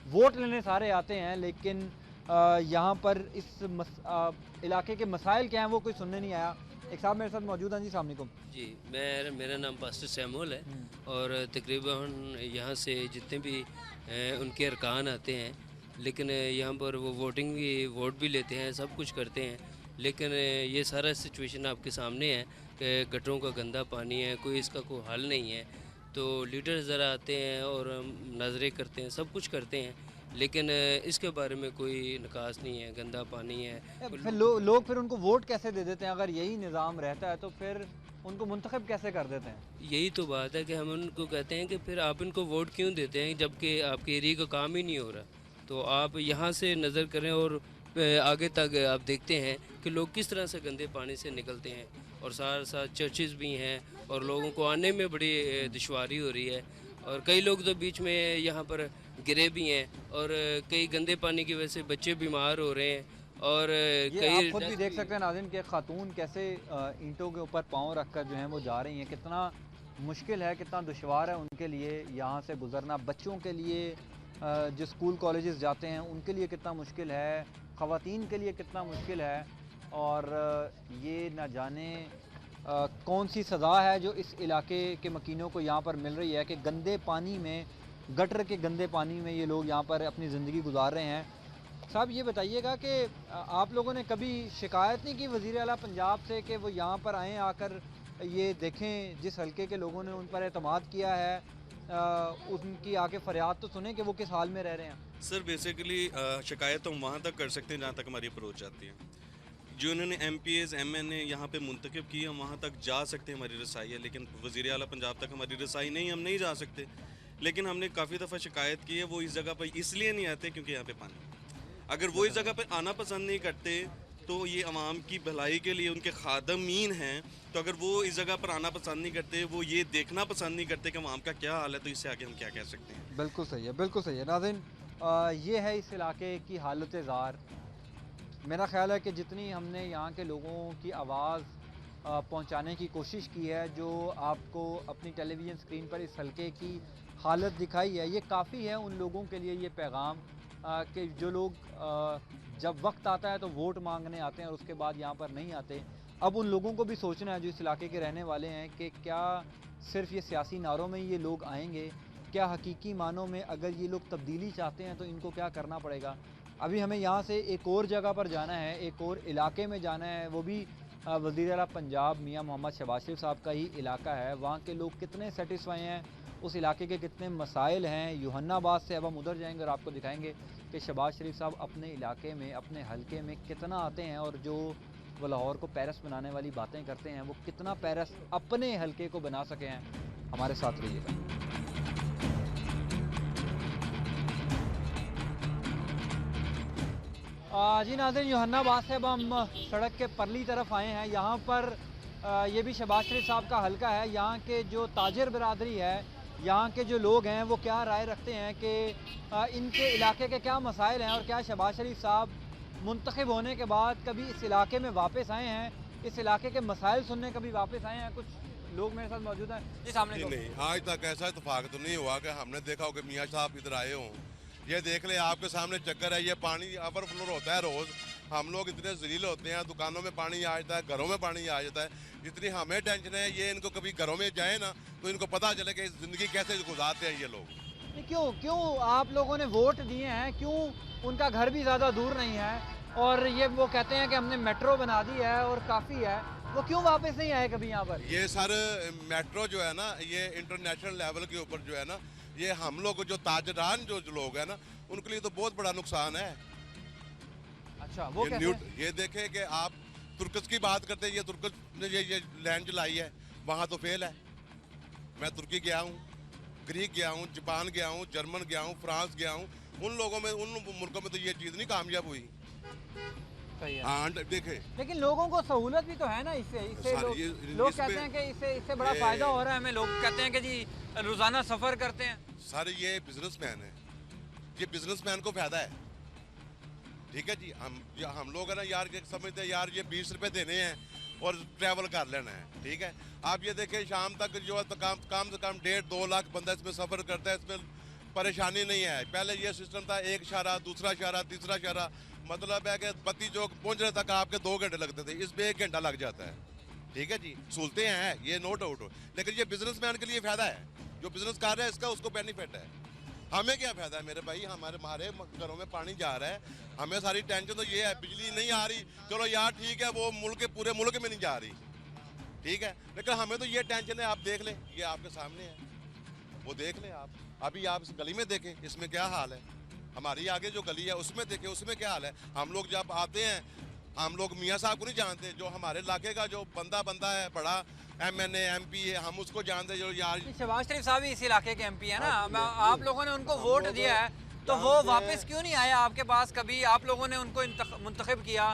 वोट लेने सारे आते हैं लेकिन यहाँ पर इस इलाके के मसाइल क्या हैं वो कोई सुनने नहीं आया। एक साहब मेरे साथ मौजूद हैं। जी अस्सलाम वालेकुम। जी मेरा नाम पास्टर सैमुअल है और तकरीबन यहाँ से जितने भी उनके अरकान आते हैं, लेकिन यहाँ पर वो वोट भी लेते हैं, सब कुछ करते हैं, लेकिन ये सारा सिचुएशन आपके सामने है कि गटरों का गंदा पानी है, कोई इसका कोई हल नहीं है। तो लीडर ज़रा आते हैं और नज़रें करते हैं, सब कुछ करते हैं, लेकिन इसके बारे में कोई निकास नहीं है, गंदा पानी है। फिर लोग फिर उनको वोट कैसे दे देते हैं? अगर यही निज़ाम रहता है तो फिर उनको मुंतखब कैसे कर देते हैं? यही तो बात है कि हम उनको कहते हैं कि फिर आप इनको वोट क्यों देते हैं जबकि आपके एरिया का काम ही नहीं हो रहा। तो आप यहाँ से नज़र करें और आगे तक आप देखते हैं कि लोग किस तरह से गंदे पानी से निकलते हैं और साथ साथ चर्चेज़ भी हैं और लोगों को आने में बड़ी दुश्वारी हो रही है। और कई लोग तो बीच में यहाँ पर गिरे भी हैं और कई गंदे पानी की वजह से बच्चे बीमार हो रहे हैं और ये कई आप खुद भी देख सकते हैं नाज़रीन कि खातून कैसे ईंटों के ऊपर पाँव रखकर जो हैं वो जा रही हैं। कितना मुश्किल है, कितना दुश्वार है उनके लिए यहाँ से गुज़रना। बच्चों के लिए जो स्कूल कॉलेजेस जाते हैं उनके लिए कितना मुश्किल है, ख़वातीन के लिए कितना मुश्किल है। और ये न जाने कौन सी सज़ा है जो इस इलाके के मकीनों को यहाँ पर मिल रही है कि गंदे पानी में, गटर के गंदे पानी में ये लोग यहाँ पर अपनी ज़िंदगी गुजार रहे हैं। साहब ये बताइएगा कि आप लोगों ने कभी शिकायत नहीं की वज़ीर आला पंजाब से कि वो यहाँ पर आएँ, आकर ये देखें जिस हल्के के लोगों ने उन पर एतमाद किया है, उनकी आके फरियाद तो सुने कि वो किस हाल में रह रहे हैं। सर बेसिकली शिकायत तो हम वहाँ तक कर सकते हैं जहाँ तक हमारी अप्रोच आती है। जो उन्होंने MPs MNA यहाँ पे मुंतखब की, हम वहाँ तक जा सकते हैं, हमारी रसाई है, लेकिन वज़ीर आला पंजाब तक हमारी रसाई नहीं, हम नहीं जा सकते। लेकिन हमने काफ़ी दफ़ा शिकायत की है, वो इस जगह पर इसलिए नहीं आते क्योंकि यहाँ पे पानी, अगर वो इस जगह पर आना पसंद नहीं करते तो ये अवाम की भलाई के लिए उनके खादमीन हैं, तो अगर वो इस जगह पर आना पसंद नहीं करते, वो ये देखना पसंद नहीं करते कि अवाम का क्या हाल है, तो इससे आगे हम क्या कह सकते हैं। बिल्कुल सही है, बिल्कुल सही है। नाज़रीन ये है इस इलाके की हालत ज़ार। मेरा ख्याल है कि जितनी हमने यहाँ के लोगों की आवाज़ पहुँचाने की कोशिश की है, जो आपको अपनी टेलीविज़न स्क्रीन पर इस हल्के की हालत दिखाई है, ये काफ़ी है उन लोगों के लिए ये पैगाम कि जो लोग जब वक्त आता है तो वोट मांगने आते हैं और उसके बाद यहाँ पर नहीं आते। अब उन लोगों को भी सोचना है जो इस इलाके के रहने वाले हैं कि क्या सिर्फ ये सियासी नारों में ये लोग आएंगे, क्या हकीकी मानों में अगर ये लोग तब्दीली चाहते हैं तो इनको क्या करना पड़ेगा। अभी हमें यहाँ से एक और जगह पर जाना है, एक और इलाके में जाना है, वो भी वज़ीर आला पंजाब मियाँ मोहम्मद शहबाज शरीफ साहब का ही इलाका है। वहाँ के लोग कितने सेटिस्फाई हैं, उस इलाके के कितने मसाइल हैं। यूहन्नाबाद से अब हम उधर जाएंगे और आपको दिखाएंगे कि शहबाज शरीफ साहब अपने इलाके में, अपने हलके में कितना आते हैं और जो वो लाहौर को पेरिस बनाने वाली बातें करते हैं, वो कितना पेरिस अपने हलके को बना सके हैं। हमारे साथ रहिएगा। जी नाज़रीन, यूहन्नाबाद से अब हम सड़क के परली तरफ आए हैं। यहाँ पर ये भी शहबाज शरीफ साहब का हलका है। यहाँ के जो ताजिर बिरादरी है, यहाँ के जो लोग हैं, वो क्या राय रखते हैं कि इनके इलाके के क्या मसाइल हैं और क्या शहबाज शरीफ साहब मुंतखब होने के बाद कभी इस इलाके में वापस आए हैं, इस इलाके के मसाइल सुनने कभी वापस आए हैं। कुछ लोग मेरे साथ मौजूद हैं जी। सामने नहीं, आज तक ऐसा इत्तेफाक तो नहीं हुआ कि हमने देखा हो कि मियाँ साहब इधर आए हों। ये देख ले, आपके सामने चक्कर है, ये पानी ओवरफ्लो होता है रोज़। हम लोग इतने जलील होते हैं, दुकानों में पानी आ जाता है, घरों में पानी आ जाता है। इतनी हमें टेंशन है, ये इनको कभी घरों में जाए ना तो इनको पता चले कि ज़िंदगी कैसे गुजारते हैं ये लोग। क्यों आप लोगों ने वोट दिए हैं, क्यों उनका घर भी ज़्यादा दूर नहीं है और ये वो कहते हैं कि हमने मेट्रो बना दी है और काफ़ी है, वो क्यों वापस नहीं आए कभी यहाँ पर? ये सर मेट्रो जो है ना, ये इंटरनेशनल लेवल के ऊपर जो है ना, ये हम लोग जो ताजरान जो लोग हैं ना, उनके लिए तो बहुत बड़ा नुकसान है। अच्छा, वो ये देखें कि आप तुर्कस की बात करते हैं, ये तुर्कस ने ये लैंड चलाई है, वहाँ तो फेल है। मैं तुर्की गया हूँ, ग्रीक गया हूँ, जापान गया हूँ, जर्मन गया हूँ, फ्रांस गया हूँ, उन लोगों में, उन मुल्कों में तो ये चीज़ नहीं कामयाब हुई। हाँ देखे, लेकिन लोगों को सहूलत भी तो है ना इससे लोग कहते हैं कि इससे बड़ा फायदा हो रहा है हमें। लोग कहते हैं कि जी रोजाना सफर करते हैं। सर ये बिजनेसमैन है, ये बिजनेसमैन को फायदा है, ठीक है जी। हम लोग है ना यार, समझते हैं यार ये 20 रुपए देने हैं और ट्रैवल कर लेना है, ठीक है। आप ये देखें शाम तक जो है तो कम से कम 1.5-2 लाख बंदा इसमें सफर करता है, इसमें परेशानी नहीं है। पहले ये सिस्टम था, एक इशारा, दूसरा इशारा, तीसरा इशारा, मतलब है कि बत्ती चौक पहुंचने तक आपके 2 घंटे लगते थे, इसमें 1 घंटा लग जाता है, ठीक है जी। सहूलतें हैं, ये नो डाउट हो, लेकिन ये बिजनेसमैन के लिए फायदा है, जो बिजनेस कर रहा है इसका उसको बेनिफिट है। हमें क्या फायदा है मेरे भाई, हमारे घरों में पानी जा रहा है, हमें सारी टेंशन तो ये है, बिजली नहीं आ रही, चलो यार ठीक है, वो पूरे मुल्क में नहीं जा रही, ठीक है, लेकिन हमें तो ये टेंशन है। आप देख लें, ये आपके सामने है, वो देख लें आप। अभी आप इस गली में देखें, इसमें क्या हाल है, हमारी आगे जो गली है उसमें देखें, उसमें क्या हाल है। हम लोग जब आते हैं, हम लोग मियाँ साहब को नहीं जानते, जो हमारे इलाके का जो बंदा है बड़ा MNA MP है, हम उसको जानते। जो यार शहबाज शरीफ साहब ही इस इलाके के MP है ना, आप लोगों ने उनको वोट दिया है, तो वो वापस क्यों नहीं आया आपके पास कभी? आप लोगों ने उनको मुंतखब किया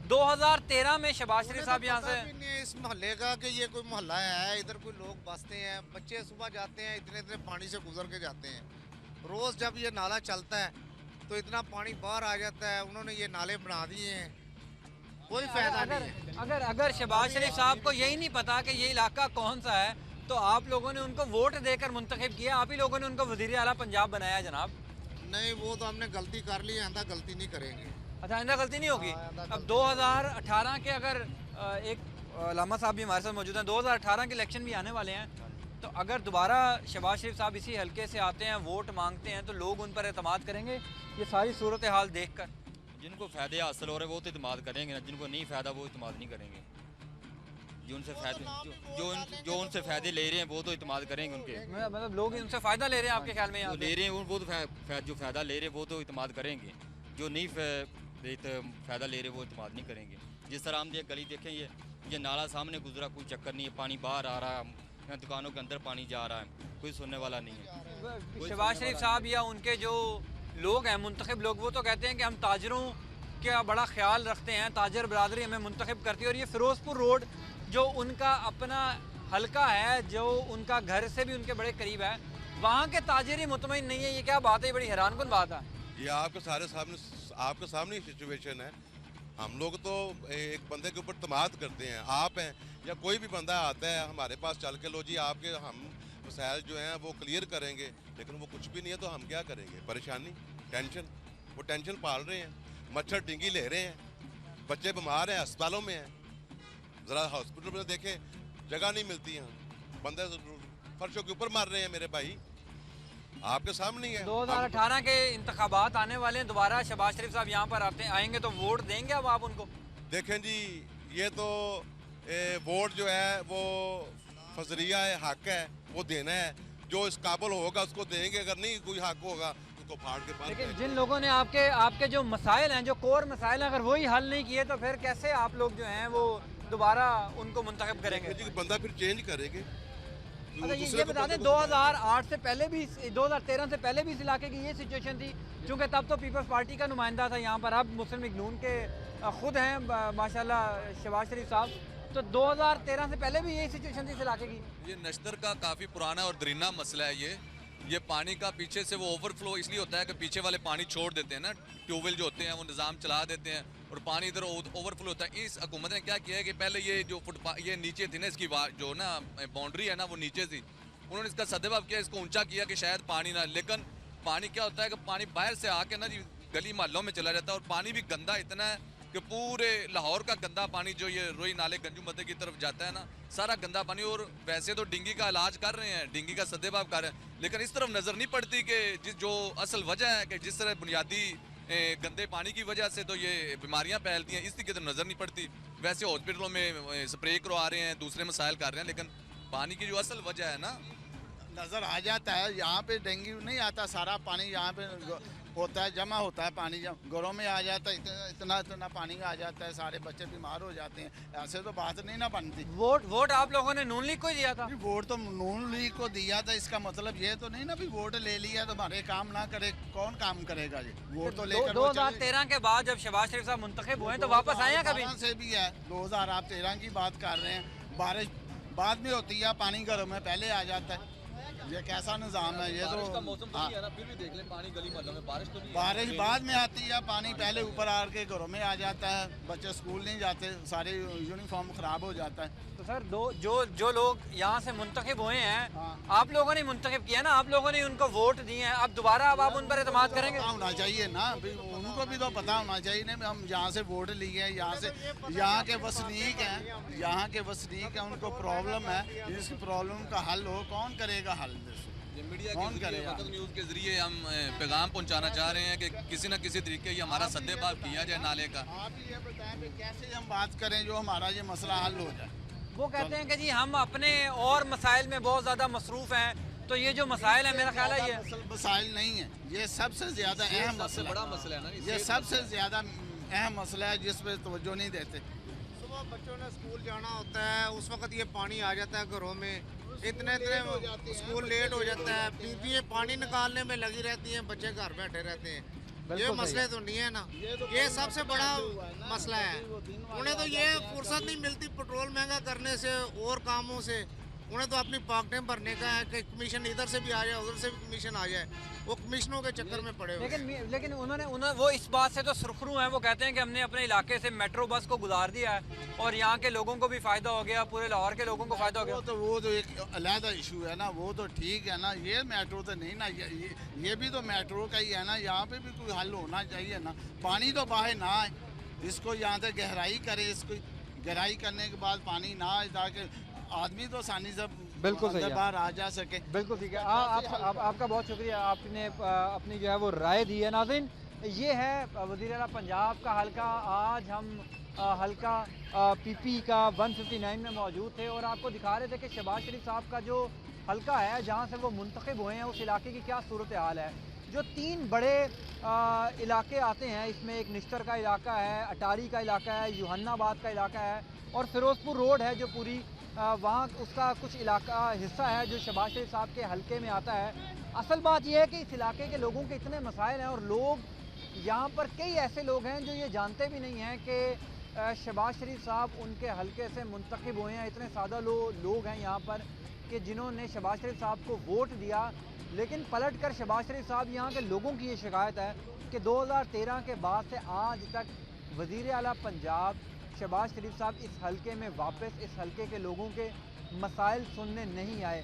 2013 में। शहबाज शरीफ साहब यहाँ से इस मोहल्ले का कि ये कोई मोहल्ला है, इधर कोई लोग बसते हैं, बच्चे सुबह जाते हैं, इतने पानी से गुजर के जाते हैं, रोज़ जब ये नाला चलता है तो इतना पानी बाहर आ जाता है। उन्होंने ये नाले बना दिए हैं, कोई फ़ायदा नहीं है। अगर शहबाज शरीफ साहब को यही नहीं पता कि ये इलाका कौन सा है तो आप लोगों ने उनको वोट देकर मुंतखब किया, आप ही लोगों ने उनको वज़ीर आला पंजाब बनाया जनाब। नहीं, वो तो हमने गलती कर ली, आइंदा गलती नहीं करेंगे। अच्छा, आइंदा गलती नहीं होगी। अब 2018 के अगर एक लामा साहब भी हमारे साथ मौजूद हैं, 2018 के इलेक्शन भी आने वाले हैं, तो अगर दोबारा शहबाज शरीफ साहब इसी हल्के से आते हैं, वोट मांगते हैं, तो लोग उन पर एतमाद करेंगे ये सारी सूरत हाल देख कर? जिनको फ़ायदे हासिल हो रहे हैं वो तो इतमाद करेंगे ना, जिनको नहीं फ़ायदा वो इतमाद नहीं करेंगे। जो उनसे फ़ायदे ले रहे हैं वो तो इतमाद करेंगे उनके। मतलब लोग उनसे फ़ायदा ले रहे हैं आपके ख्याल में? ले रहे हैं वो तो जो फ़ायदा ले रहे हैं वो तो इतमाद करेंगे, जो नहीं फ़ायदा ले रहे वो इतमाद नहीं करेंगे। जिस तरह हम गली देखें, ये नाला सामने गुजरा, कोई चक्कर नहीं है, पानी बाहर आ रहा है, दुकानों के अंदर पानी जा रहा है, कोई सुनने वाला नहीं है। शहबाज शरीफ साहब या उनके जो लोग हैं मुंतखब लोग, वो तो कहते हैं कि हम ताजरों का बड़ा ख्याल रखते हैं, ताजर बरादरी हमें मुंतखब करती है। और ये फ़िरोज़पुर रोड जो उनका अपना हल्का है, जो उनका घर से भी उनके बड़े करीब है, वहाँ के ताजर ही मुतमईन नहीं है। ये क्या बात है? बड़ी हैरानकुन बात है। ये आपके सामने सिचुएशन है। हम लोग तो एक बंदे के ऊपर तमाद करते हैं, आप हैं या कोई भी बंदा आता है हमारे पास चल के लो जी आपके हम मसाइल जो हैं वो क्लियर करेंगे, लेकिन वो कुछ भी नहीं है तो हम क्या करेंगे? परेशानी, टेंशन, वो टेंशन पाल रहे हैं, मच्छर डेंगू ले रहे हैं, बच्चे बीमार हैं, अस्पतालों में हैं। ज़रा हॉस्पिटल में देखें, जगह नहीं मिलती है, बंदे फर्शों के ऊपर मार रहे हैं मेरे भाई, आपके सामने है। 2018 के इंतखाबात आने वाले हैं, दोबारा शहबाज शरीफ साहब यहाँ पर आएंगे तो वोट देंगे अब आप उनको? देखें जी, ये तो वोट जो है वो फजरिया है, हक है, वो देना है। जो इस काबिल होगा उसको देंगे, अगर नहीं कोई हक होगा उसको फाड़ के बाहर। लेकिन जिन लोगों ने आपके जो मसाइल हैं, जो कोर मसाइल हैं, अगर वही हल नहीं किए तो फिर कैसे आप लोग जो हैं वो दोबारा उनको मुंतखब करेंगे? बंदा फिर चेंज करेंगे। अच्छा, ये बता दें 2008 से पहले भी, 2013 से पहले भी इस इलाके की ये सिचुएशन थी, क्योंकि तब तो पीपल्स पार्टी का नुमाइंदा था यहाँ पर, अब मुस्लिम लीग नून के खुद हैं माशाल्लाह शहबाज शरीफ साहब, तो 2013 से पहले भी यही सिचुएशन थी इस इलाके की? ये नश्तर का काफ़ी पुराना और दरीना मसला है। ये पानी का पीछे से वो ओवरफ्लो इसलिए होता है कि पीछे वाले पानी छोड़ देते हैं ना, ट्यूबवेल जो होते हैं वो निज़ाम चला देते हैं और पानी इधर ओवरफ्लो होता है। इस हुकूमत ने क्या किया है कि पहले ये जो ये नीचे थी ना, इसकी जो ना बाउंड्री है ना वो नीचे थी, उन्होंने इसका सदभाव किया, इसको ऊंचा किया कि शायद पानी ना, लेकिन पानी क्या होता है कि पानी बाहर से आके ना जी गली मोहल्लों में चला जाता है, और पानी भी गंदा इतना है कि पूरे लाहौर का गंदा पानी जो ये रोई नाले गंजू मदे की तरफ जाता है ना, सारा गंदा पानी। और वैसे तो डेंगू का इलाज कर रहे हैं, डेंगू का सद्देभाव कर रहे हैं, लेकिन इस तरफ नज़र नहीं पड़ती कि जो असल वजह है कि जिस तरह बुनियादी गंदे पानी की वजह से तो ये बीमारियां फैलती हैं, इसकी तरफ नज़र नहीं पड़ती। वैसे हॉस्पिटलों में स्प्रे करवा रहे हैं, दूसरे मसाइल कर रहे हैं, लेकिन पानी की जो असल वजह है ना नज़र आ जाता है। यहाँ पे डेंगू नहीं आता, सारा पानी यहाँ पे होता है, जमा होता है पानी, जब घरों में आ जाता है, इतना पानी आ जाता है, सारे बच्चे बीमार हो जाते हैं। ऐसे तो बात नहीं ना बनती। वोट आप लोगों ने नून लीग को दिया था? वोट तो नून लीग को दिया था, इसका मतलब ये तो नहीं ना भी वोट ले लिया तो हमारे काम ना करे, कौन काम करेगा जी? वोट तो लेकर 2013 के बाद जब शहबाज शरीफ साहब मुंतखब हुए तो वापस आए हैं कभी? से भी है, 2013 की बात कर रहे हैं। बारिश बाद में होती है, पानी घरों में पहले आ जाता है। ये कैसा निज़ाम है? ये तो का मौसम तो नहीं है ना, फिर भी देख लें पानी गली मोहल्लों में बारिश तो नहीं है। बारिश बाद में आती है, पानी पहले ऊपर आके घरों में आ जाता है, बच्चे स्कूल नहीं जाते, सारे यूनिफॉर्म खराब हो जाता है। तो सर जो लोग यहाँ से मुंतखब हुए हैं, आप लोगों ने मुंतखब किया ना, आप लोगों ने उनको वोट दिए हैं, अब दोबारा अब आप उन पर एतमाद करेंगे? होना चाहिए ना, उनको भी तो पता होना चाहिए ना, हम यहाँ से वोट लिए हैं, यहाँ के वसनीक हैं, उनको प्रॉब्लम है, इस प्रॉब्लम का हल हो, कौन करेगा हल? मीडिया के न्यूज़ के जरिए हम पैगाम पहुंचाना चाह रहे हैं कि किसी न किसी तरीके ये हमारा सद्देभाव किया जाए नाले का। आप ये बताएं कि कैसे हम बात करें जो हमारा ये मसला हल हो जाए। वो कहते हैं कि जी हम अपने और मसाइल में बहुत ज़्यादा मसरूफ़ हैं, तो ये जो मसाइल है मेरा ख्याल है ये मसाइल नहीं है, ये सबसे ज़्यादा अहम मसला, बड़ा मसला है ना, ये सबसे ज़्यादा अहम मसला है जिस पर तवज्जो नहीं देते। सुबह बच्चों ने स्कूल जाना होता है, उस वक्त ये पानी आ जाता है घरों में, इतने स्कूल लेट हो जाता है, बीबियाँ पानी निकालने में लगी रहती हैं, बच्चे घर बैठे रहते हैं। ये मसले तो नहीं है ना, ये सबसे बड़ा मसला है। उन्हें तो ये फुर्सत नहीं मिलती पेट्रोल महंगा करने से और कामों से, उन्हें तो अपनी पॉकेटें भरने का है कि कमीशन इधर से भी आ जाए उधर से भी कमीशन आ जाए, वो कमीशनों के चक्कर में पड़े हुए हैं। लेकिन उन्होंने वो इस बात से तो सुरखरू हैं, वो कहते हैं कि हमने अपने इलाके से मेट्रो बस को गुजार दिया है और यहाँ के लोगों को भी फ़ायदा हो गया, पूरे लाहौर के लोगों को फ़ायदा हो गया। वो तो एक अलहदा इशू है ना, वो तो ठीक है ना, ये मेट्रो तो नहीं ना, ये भी तो मेट्रो का ही है ना, यहाँ पे भी कोई हल होना चाहिए ना। पानी तो बाहर ना आए, इसको यहाँ से गहराई करे, इसको गहराई करने के बाद पानी ना आए ताकि आदमी तो आसानी से बिल्कुल सही है, बाहर आ जा सके। बिल्कुल ठीक है। आपका बहुत शुक्रिया, आपने अपनी जो है वो राय दी है। नाज़रीन, ये है वज़ीर आला पंजाब का हल्का। आज हम हल्का पीपी का 159 में मौजूद थे और आपको दिखा रहे थे कि शहबाज शरीफ साहब का जो हल्का है जहाँ से वो मुंतखब हुए हैं उस इलाके की क्या सूरत हाल है। जो 3 बड़े इलाके आते हैं, इसमें एक निश्तर का इलाका है, अटारी का इलाका है, यूहन्नाबाद का इलाका है और फिरोजपुर रोड है जो पूरी वहाँ उसका कुछ इलाका हिस्सा है जो शहबाज शरीफ साहब के हल्के में आता है। असल बात यह है कि इस इलाके के लोगों के इतने मसाइल हैं और लोग यहाँ पर कई ऐसे लोग हैं जो ये जानते भी नहीं हैं कि शहबाज शरीफ साहब उनके हल्के से मुंतखब हुए हैं। इतने सादा लोग हैं यहाँ पर कि जिन्होंने शहबाज शरीफ साहब को वोट दिया, लेकिन पलट कर शहबाज शरीफ साहब यहाँ के लोगों की ये शिकायत है कि 2013 के बाद से आज तक वज़ीर आला पंजाब शहबाज शरीफ साहब इस हल्के में वापस इस हल्के के लोगों के मसाइल सुनने नहीं आए।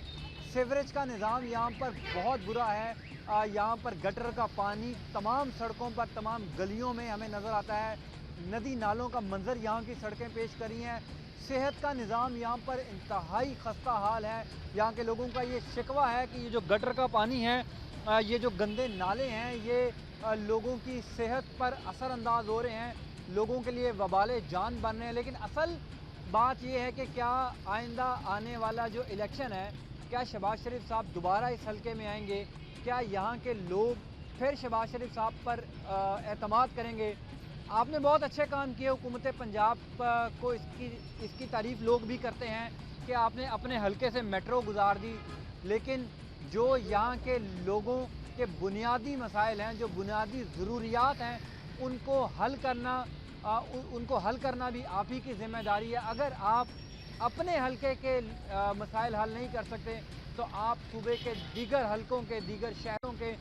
सीवरेज का निज़ाम यहाँ पर बहुत बुरा है, यहाँ पर गटर का पानी तमाम सड़कों पर, तमाम गलियों में हमें नज़र आता है। नदी नालों का मंजर यहाँ की सड़कें पेश करी हैं। सेहत का निज़ाम यहाँ पर इंतहाई खस्ता हाल है। यहाँ के लोगों का ये शिकवा है कि ये जो गटर का पानी है, ये जो गंदे नाले हैं, ये लोगों की सेहत पर असरअंदाज हो रहे हैं, लोगों के लिए वबाले जान बन रहे हैं। लेकिन असल बात ये है कि क्या आइंदा आने वाला जो इलेक्शन है, क्या शहबाज शरीफ साहब दोबारा इस हल्के में आएंगे? क्या यहाँ के लोग फिर शहबाज शरीफ साहब पर एतमाद करेंगे? आपने बहुत अच्छे काम किए, हुकूमत पंजाब को इसकी तारीफ़ लोग भी करते हैं कि आपने अपने हल्के से मेट्रो गुजार दी, लेकिन जो यहाँ के लोगों के बुनियादी मसाइल हैं, जो बुनियादी ज़रूरियात हैं, उनको हल करना भी आप ही की ज़िम्मेदारी है। अगर आप अपने हल्के के मसाइल हल नहीं कर सकते तो आप सूबे के दीगर हल्कों के, दीगर शहरों के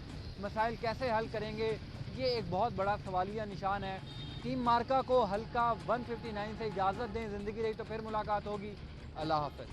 मसाइल कैसे हल करेंगे? ये एक बहुत बड़ा सवालिया निशान है। टीम मार्का को हल्का 159 से इजाज़त दें। ज़िंदगी रही तो फिर मुलाकात होगी। अल्लाह हाफ़िज़।